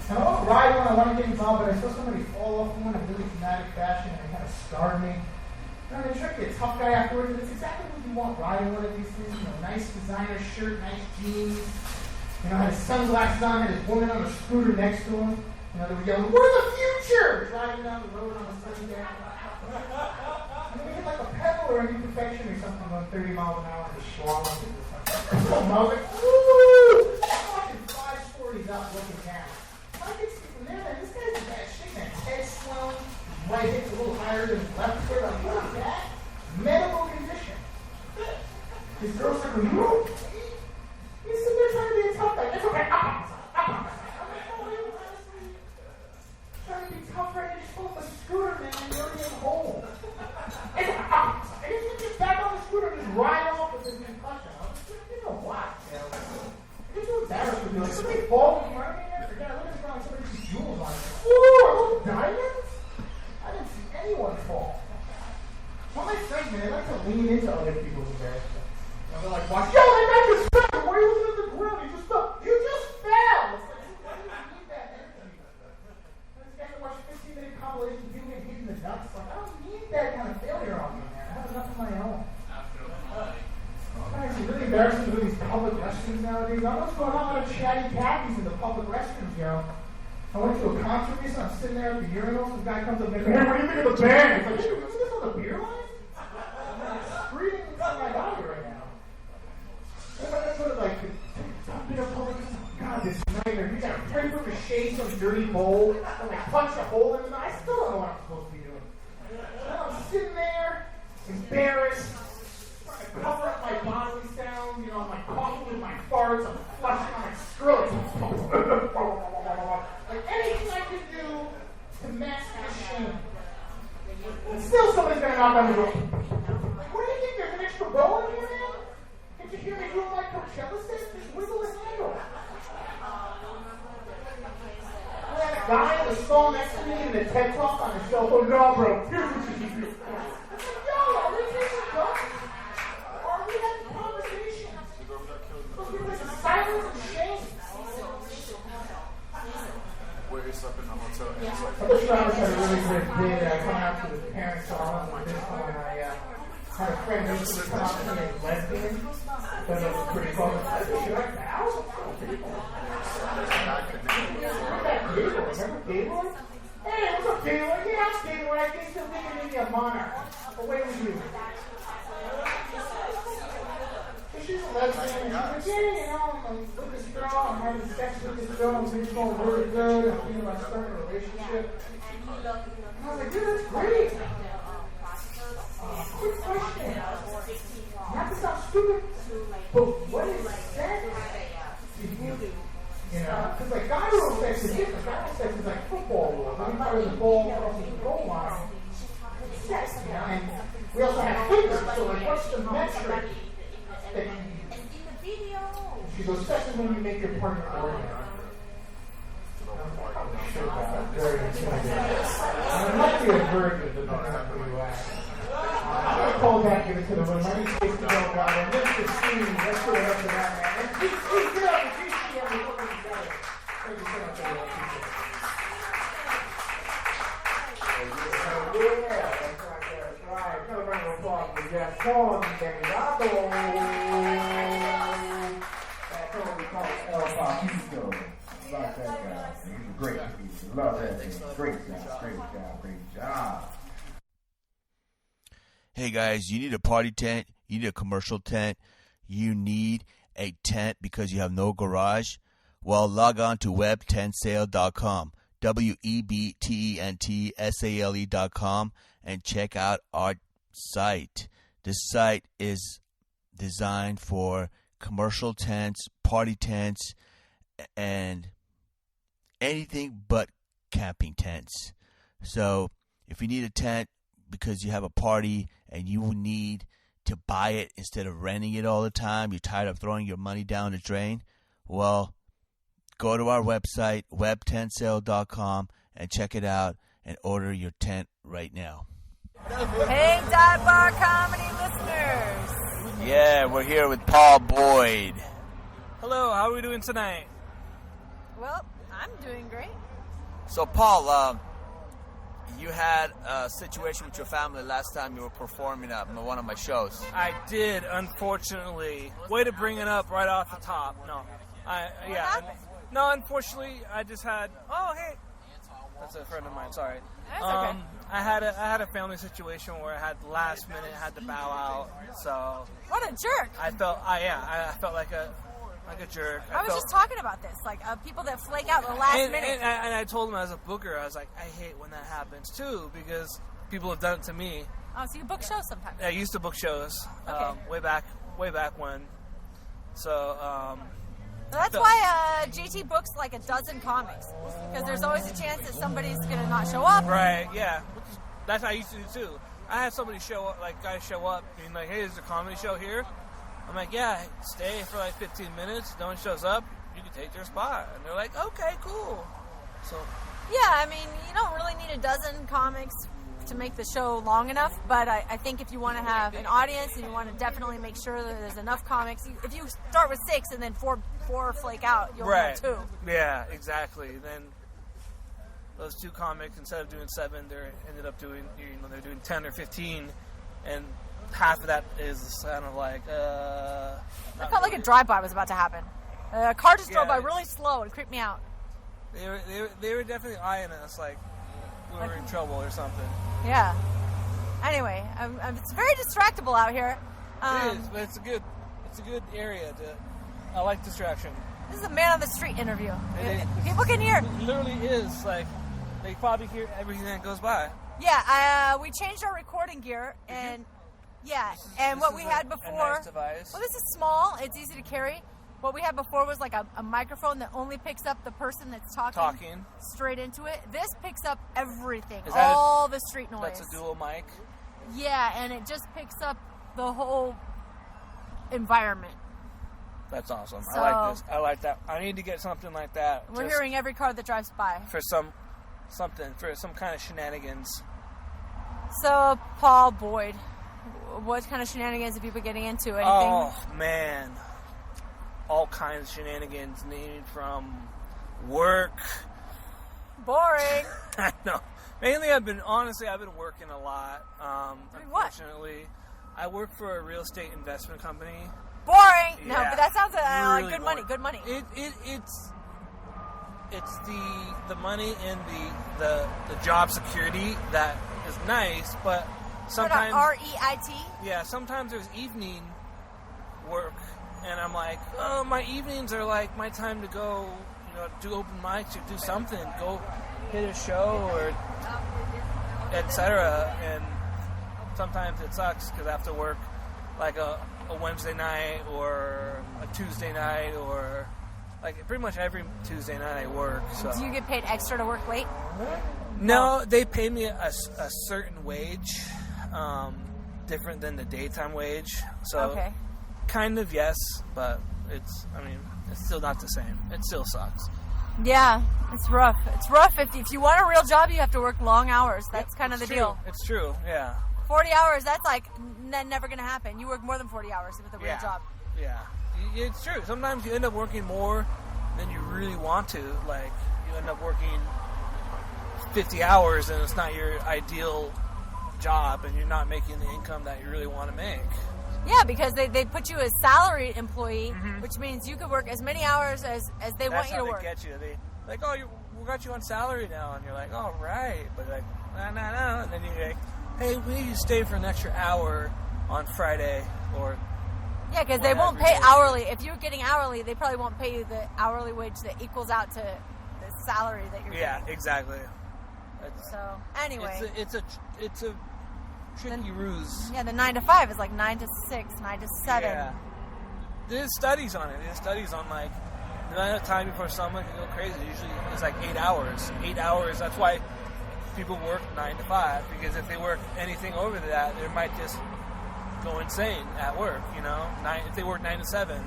I don't ride one, I want to get involved, but I saw somebody fall off one in a really dramatic fashion and it kind of scarred me. You know, they try to be a tough guy afterwards, and it's exactly what you want riding one of these things. You know, nice designer shirt, nice jeans. You know, had his sunglasses on, had his woman on a scooter next to him. You know, they were yelling, "We're the future!" Driving down the road on a sunny day. And we hit like a pebble or an imperfection or something on 30 miles an hour in the schwallow. I was like, "Woo!" I'm watching 5 stories up looking down. I can see from there, man, this guy's a bad shit, man. His head's swelling, his right hip's a little higher than his left foot. I'm like, what is that? Medical condition. His girl's like, "You?" He's sitting there trying to be a tough guy. It's okay. I'm like, no, you honestly trying to be tough right now. You're supposed to scooter, man. You're already in a hole. It's I didn't get back on the scooter and just ride off with this concussion. I was like, you know what? I get too embarrassed with you. Like, somebody falls in front of me. Yeah, look at the ground. Somebody sees jewels on it. Ooh, are those diamonds? I didn't see anyone man. They like to lean into other people's embarrassment. And they're like, watch, yo, that guy just fell. Why was he on the ground? He just fell. You just fell. It's like, why do you need that energy? This guy can watch 15-minute compilations of people getting hit in the nuts. Like, I don't need that kind of failure on me, man. I have enough of my own. It's really embarrassing to do these public restrooms nowadays. I was going on with chatty Cathy's in the public restrooms, yo. I went to a concert recently. I'm sitting there at the urinals. This guy comes up and goes, hey, what do you think of the band? It's like, shit, isn't this on the beer line? I'm screaming inside my body right now. That's sort of like, don't be a public. God, this nightmare. You got to paper mache some dirty bowl and like punch a hole in it. I still don't know what I'm supposed to be doing. I'm sitting there, embarrassed. Cover up my bodily sounds, you know, I'm like coughing with my farts, I'm flushing, I'm like Skrillex. Like anything I can do to mask my shame. And still somebody's gonna knock on the door. Like, what do you think? There's an extra bowl in here, man? Can't you hear me doing my Coachella set? Just wiggle the handle. I had a guy in the stall next to me in the TED Talk on the show. Oh, no, bro. Here's what you do. I'm like, yo, are we taking a dump? We had a conversation. Supposed to be like silence and shame. Where is up in the hotel? This Travis had a really great bid. I come out to his parents' house and this one. I had a friend recently come out to me as lesbian. But it was pretty cool. I said, should I bow? Remember Gaylord? Hey, what's up, Gaylord? Yeah, I'm Gaylord. I think you're thinking maybe a monarch. Away with you. She's a lesbian, and she's like, yeah, you know, I'm with this girl, I'm having sex with this girl, things going really good, I'm thinking about starting a relationship. And I was like, dude, that's great. Quick question. Not to sound stupid, but what is sex to you? You know, because like guy-rule sex is different. Guy-rule sex is like football rules. When you fire the ball across the goal line, it's sex, you know, and we also have fingers, so like, what's the metric? She goes, sex is when you make your partner orgasm. Very intimidating. I might be a virgin, but that's not who you ask. I'm going to call back into the room. My name's Mista Delgado, and Mista See. Let's go ahead for that, man. And please, get up and please see every woman together. Thank you so much, everyone. Yeah, that's right. Another round of applause for Jeff Paul and Delgado. El Papito. Love that guy. He's a great speaker. Love that guy. Great job. Hey guys, you need a party tent, you need a commercial tent, you need a tent because you have no garage? Well, log on to webtentsale.com, WEBTENTSALE.com, and check out our site. This site is designed for commercial tents, party tents, and anything but camping tents. So if you need a tent because you have a party and you need to buy it instead of renting it all the time, you're tired of throwing your money down the drain, well, go to our website, webtentsale.com, and check it out and order your tent right now. Hey, Dive Bar Comedy listeners. Yeah, we're here with Paul Boyd. Hello, how are we doing tonight? Well, I'm doing great. So, Paul, you had a situation with your family last time you were performing at one of my shows. I did, unfortunately. Way to bring it up right off the top. No, What happened? No, unfortunately, I just had. Oh, hey, that's a friend of mine. Sorry. That's okay. I had a family situation where I had last minute had to bow out. So. What a jerk! I felt like a jerk. I was just talking about this, like people that flake out the last minute. And I told him as a booker, I was like, I hate when that happens too, because people have done it to me. Oh, so you book shows sometimes? I used to book shows way back when. So. That's why JT books like a dozen comics, because there's always a chance that somebody's gonna not show up. Right. Yeah. That's what I used to do too. I had somebody show up, like guys show up, being like, "Hey, is there a comedy show here?" I'm like, "Yeah, stay for like 15 minutes. No one shows up, you can take their spot." And they're like, "Okay, cool." So. Yeah, I mean, you don't really need a dozen comics to make the show long enough, but I think if you want to have an audience and you want to definitely make sure that there's enough comics, if you start with 6 and then four flake out, you'll have 2. Yeah, exactly. Then those 2 comics, instead of doing 7, they ended up doing, they're doing 10 or 15, and half of that is kind of like, I felt like a drive-by was about to happen. A car just drove by really slow and creeped me out. They were definitely eyeing us like we were in trouble or something. Yeah. Anyway, it's very distractible out here. It is, but it's a good area I like distraction. This is a man on the street interview. People can hear. It literally is like they probably hear everything that goes by. Yeah, we changed our recording gear and what we had before. A nice device. Well, this is small. It's easy to carry. What we had before was like a microphone that only picks up the person that's talking straight into it. This picks up everything, all the street noise. That's a dual mic? Yeah, and it just picks up the whole enviroment. That's awesome. I like this. I like that. I need to get something like that. We're hearing every car that drives by. For some kind of shenanigans. So, Paul Boyd, what kind of shenanigans have you been getting into? Anything? Oh, man. All kinds of shenanigans, named from work. Boring. I know. Mainly, I've been working a lot. Unfortunately, I work for a real estate investment company. Boring. Yeah, No, but that sounds like really good money. Good money. It's the money and the job security that is nice, but sometimes REIT. Yeah, sometimes there's evening work. And I'm like, oh, my evenings are like my time to go, do open mics or do something, go hit a show or etc. And sometimes it sucks because I have to work like a Wednesday night or a Tuesday night or like pretty much every Tuesday night I work. So. Do you get paid extra to work late? No, they pay me a certain wage, different than the daytime wage. So. Okay. Kind of, yes, but it's still not the same. It still sucks. Yeah, it's rough. It's rough. If you want a real job, you have to work long hours. That's kind of the deal. It's true, yeah. 40 hours, that's like never going to happen. You work more than 40 hours with a real job. Yeah, it's true. Sometimes you end up working more than you really want to. Like, you end up working 50 hours and it's not your ideal job and you're not making the income that you really want to make. Yeah, because they put you as salaried employee, which means you could work as many hours as they want you to work. That's how they get you. They like, oh, we got you on salary now, and you're like, oh, right. But like, no. And then you're like, hey, we need you to stay for an extra hour on Friday or... Yeah, because they won't pay hourly. If you're getting hourly, they probably won't pay you the hourly wage that equals out to the salary that you're getting. Yeah, exactly. So, anyway. It's a tricky ruse. Yeah, the 9 to 5 is like 9 to 6, 9 to 7. Yeah. There's studies on it. There's studies on like the amount of time before someone can go crazy. Usually it's like 8 hours. 8 hours. That's why people work 9 to 5, because if they work anything over that, they might just go insane at work. If they work 9 to 7.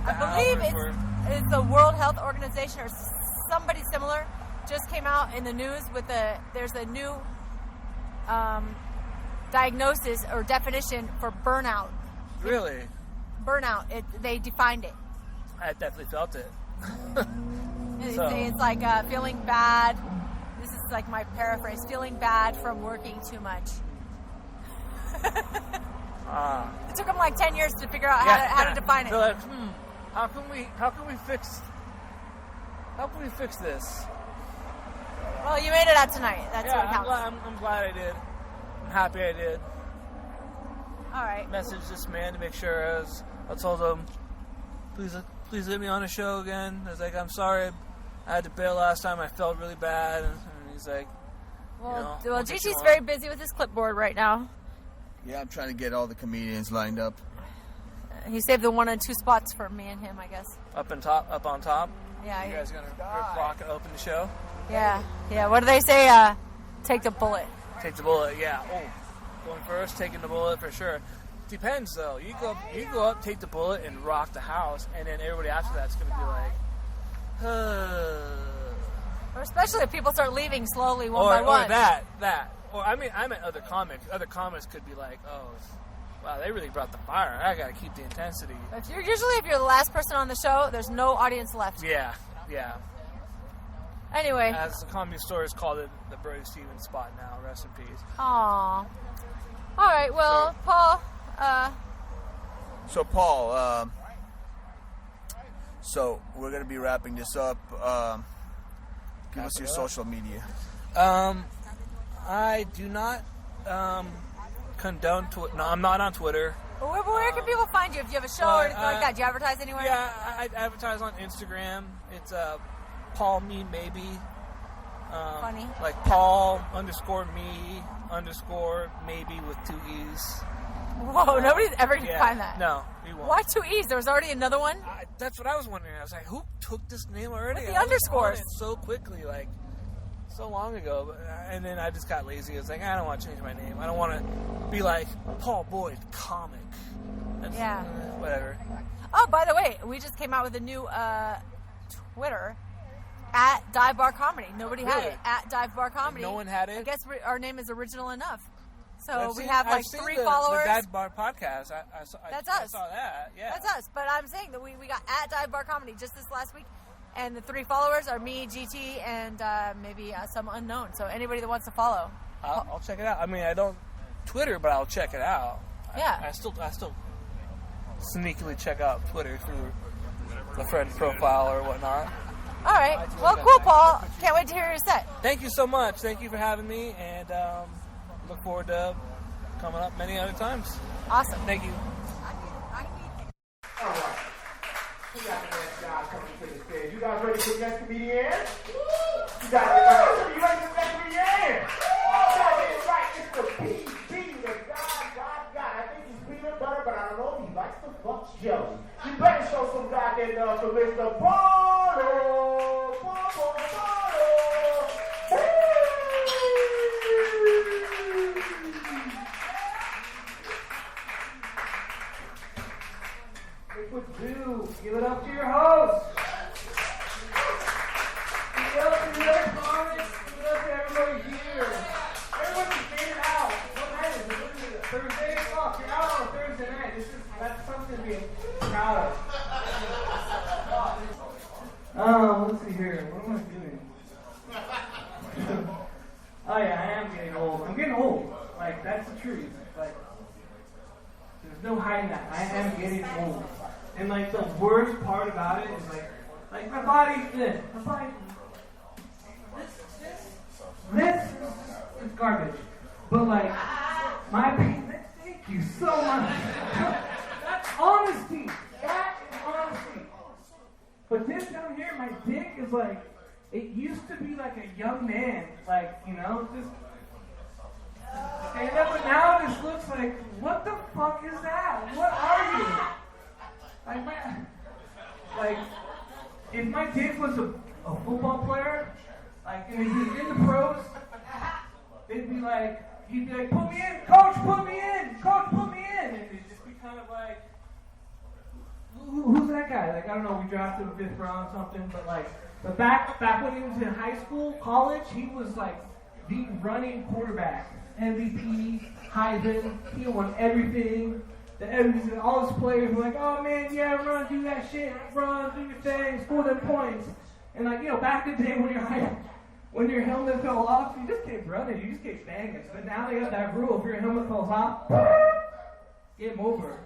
I believe it's the World Health Organization or somebody similar just came out in the news with there's a new diagnosis or definition for burnout. Really? Burnout. They defined it. I definitely felt it. They say it's like feeling bad. This is like my paraphrase. Feeling bad from working too much. It took them like 10 years to figure out how to define it. They're like, how can we fix this? Well, you made it out tonight. That's what counts. I'm glad I did. I'm happy I did. All right. Messaged this man to make sure I told him, please let me on the show again. I was like, I'm sorry, I had to bail last time. I felt really bad. And he's like, well, Gigi's very busy with his clipboard right now. Yeah, I'm trying to get all the comedians lined up. He saved the 1 and 2 spots for me and him, I guess. Up on top. Yeah. You guys gonna rock and open the show? Yeah. What do they say? Take the bullet. Take the bullet. Yeah. Oh, going first, taking the bullet for sure. Depends though. You go up, take the bullet, and rock the house, and then everybody after that's gonna be like, Or especially if people start leaving slowly one by one. Or that. Or I meant other comics. Other comics could be like, oh, wow, they really brought the fire. I gotta keep the intensity. If you're the last person on the show, there's no audience left. Yeah. Anyway. As the Comedy Stories called it, the Brody Stevens spot now. Rest in peace. Aww. All right, well, Paul. So, Paul, so we're going to be wrapping this up. Give us your social media. I do not condone Twitter. No, I'm not on Twitter. Where can people find you if you have a show or anything like that? Do you advertise anywhere? Yeah, I advertise on Instagram. It's Paul Me Maybe. Funny. Like Paul _me _maybe with 2 E's. Whoa, nobody's ever going to find that. No, you won't. Why 2 E's? There was already another one? That's what I was wondering. I was like, who took this name already? With the underscores. It so quickly, like so long ago. And then I just got lazy. I was like, I don't want to change my name. I don't want to be like Paul Boyd comic. That's, whatever. Oh, by the way, we just came out with a new Twitter. At Dive Bar Comedy. Nobody had it. At Dive Bar Comedy. No one had it? I guess our name is original enough. So I've we seen- have like I've seen 3 the followers. The Dive Bar podcast. That's I us. saw that. Yeah. That's us. But I'm saying that we got at Dive Bar Comedy just this last week. And the 3 followers are me, GT, and maybe some unknown. So anybody that wants to follow. I'll check it out. I mean, I don't Twitter, but I'll check it out. Yeah. I still sneakily check out Twitter through the friend profile or whatnot. All right. Well, cool, Paul. Can't wait to hear your set. Thank you so much. Thank you for having me, and look forward to coming up many other times. Awesome. Thank you. All right. We got the next guy coming to the stage. You guys ready for the next comedian? You guys ready for the next comedian? That is right. It's the PB, the God. I think he's peanut butter, but I don't know if he likes the fuck jelly. You better show some goddamn love for Mr. Polo. Give it up to your host. Give it up to the other comics. Give it up to everybody here. Everybody's made it out. What night is it? What is it? Thursday? Oh, you're out on a Thursday night. That's something to be proud of. Let's see here. What am I doing? Oh yeah, I am getting old. I'm getting old. Like, that's the truth. Like, there's no hiding that. I am getting old. And like the worst part about it is like my body, this is garbage. But like my thank you so much. That's honesty. That is honesty. But this down here, my dick is like, it used to be like a young man, like, you know, just. And then, but now this looks like, what the fuck is that? What are you? Like, if my dick was a football player, like, and he was in the pros, they'd be like, he'd be like, put me in, coach, put me in, coach, put me in, and it'd just be kind of like, who's that guy? Like, I don't know, we drafted him 5th round or something, but like, but back when he was in high school, college, he was like the running quarterback, MVP, Heisman, he won everything. All his players were like, oh man, yeah, run, do that shit, run, do your thing, score them points. And like, you know, back in the day when your helmet fell off, you just kept running, you just kept banging. But now they got that rule, if your helmet falls off, game over.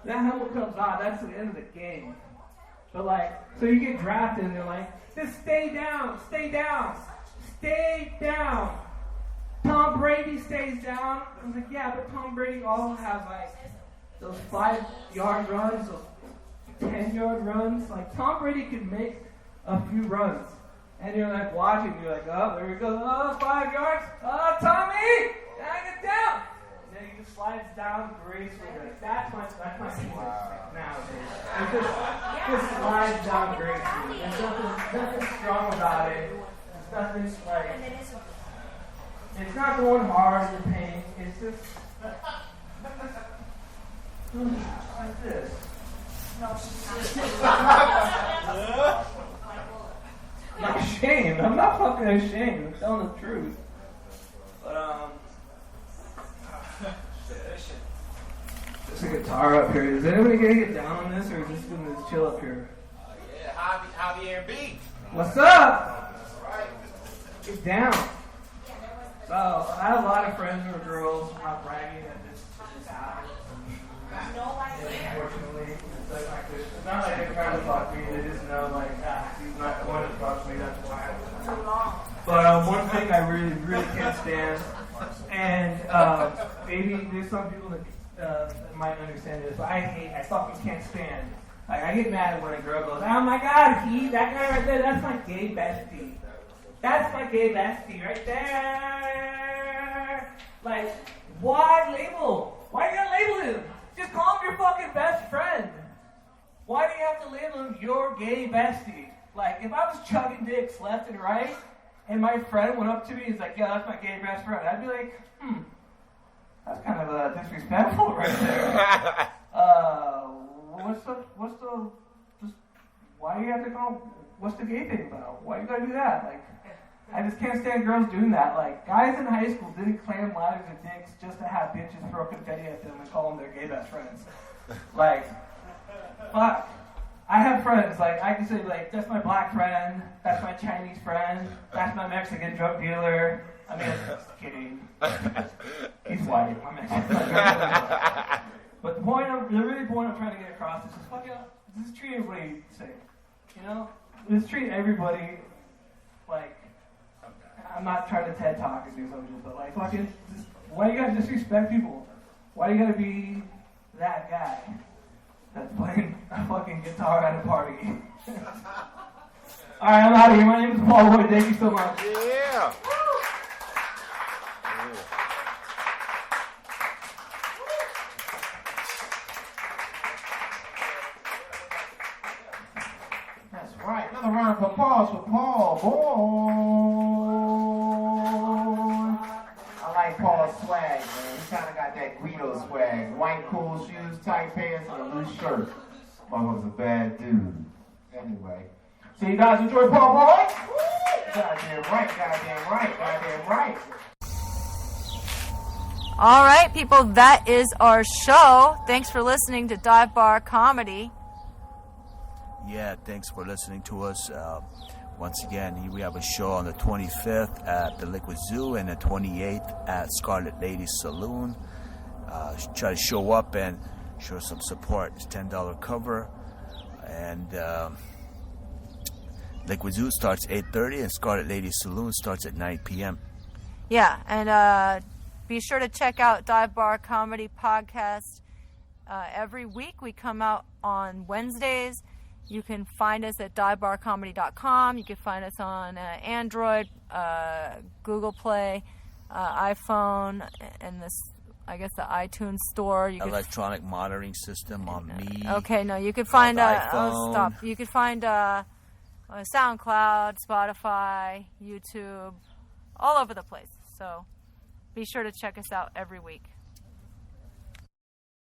That helmet comes off, that's the end of the game. But like, so you get drafted and they're like, just stay down, stay down, stay down. Tom Brady stays down. I was like, yeah, but Tom Brady also has like those 5-yard runs, those 10-yard runs. Like Tom Brady can make a few runs. And you're like watching, you're like, oh, there we go. Oh, 5 yards. Oh, Tommy! Hang it down! And then he just slides down gracefully. Like, that's my favorite like, nowadays. It just slides down gracefully. There's nothing strong about it. There's nothing like. It's not going hard in the paint. It's just like this. I'm not ashamed. I'm not fucking ashamed. I'm telling the truth. There's a guitar up here. Is anybody gonna get down on this, or is this gonna just chill up here? Yeah, Javier B. What's up? Get down. So, I have a lot of friends who are girls. I'm not bragging at this time. Unfortunately, it's not like they're trying to fuck me. They just know, like, he's not going to fuck me. That's why. But one thing I really, really can't stand, and maybe there's some people that might understand this, but I fucking can't stand. Like, I get mad when a girl goes, oh my god, that guy right there, that's my gay bestie. That's my gay bestie right there. Like, why label? Why you gotta label him? Just call him your fucking best friend. Why do you have to label him your gay bestie? Like, if I was chugging dicks left and right, and my friend went up to me and was like, yeah, that's my gay best friend, I'd be like, that's kind of disrespectful right there. Why do you have to call, what's the gay thing about? Why you gotta do that? Like, I just can't stand girls doing that. Like, guys in high school didn't clam ladders of dicks just to have bitches throw confetti at them and call them their gay best friends. Like, fuck. I have friends, like, I can say, like, that's my black friend, that's my Chinese friend, that's my Mexican drug dealer. I mean, just kidding. He's white, my Mexican drug dealer. But the really point I'm trying to get across is just fucking, just treat everybody the same. You know? Just treat everybody like, I'm not trying to TED talk and do something, but like, fucking, just, why do you gotta disrespect people? Why do you gotta be that guy that's playing a fucking guitar at a party? Alright, I'm out of here. My name is Paul Wood. Thank you so much. Yeah. That's right. Another round of applause for Paul. Boy. I like Paul's swag, man. He kind of got that Guido swag. White cool shoes, tight pants, and a loose shirt. Motherfucker's a bad dude. Anyway. So you guys enjoy Paul Boy? Goddamn right, goddamn right, goddamn right. All right, people, that is our show. Thanks for listening to Dive Bar Comedy. Yeah, thanks for listening to us. Once again, we have a show on the 25th at the Liquid Zoo and the 28th at Scarlet Lady Saloon. Try to show up and show some support. It's $10 cover. And Liquid Zoo starts 8:30 and Scarlet Lady Saloon starts at 9 p.m. Yeah, and be sure to check out Dive Bar Comedy Podcast. Every week we come out on Wednesdays. You can find us at divebarcomedy.com. You can find us on Android, Google Play, iPhone, and I guess the iTunes store. You electronic monitoring system on me. Okay, no, you can find iPhone. stop. You can find SoundCloud, Spotify, YouTube, all over the place. So be sure to check us out every week.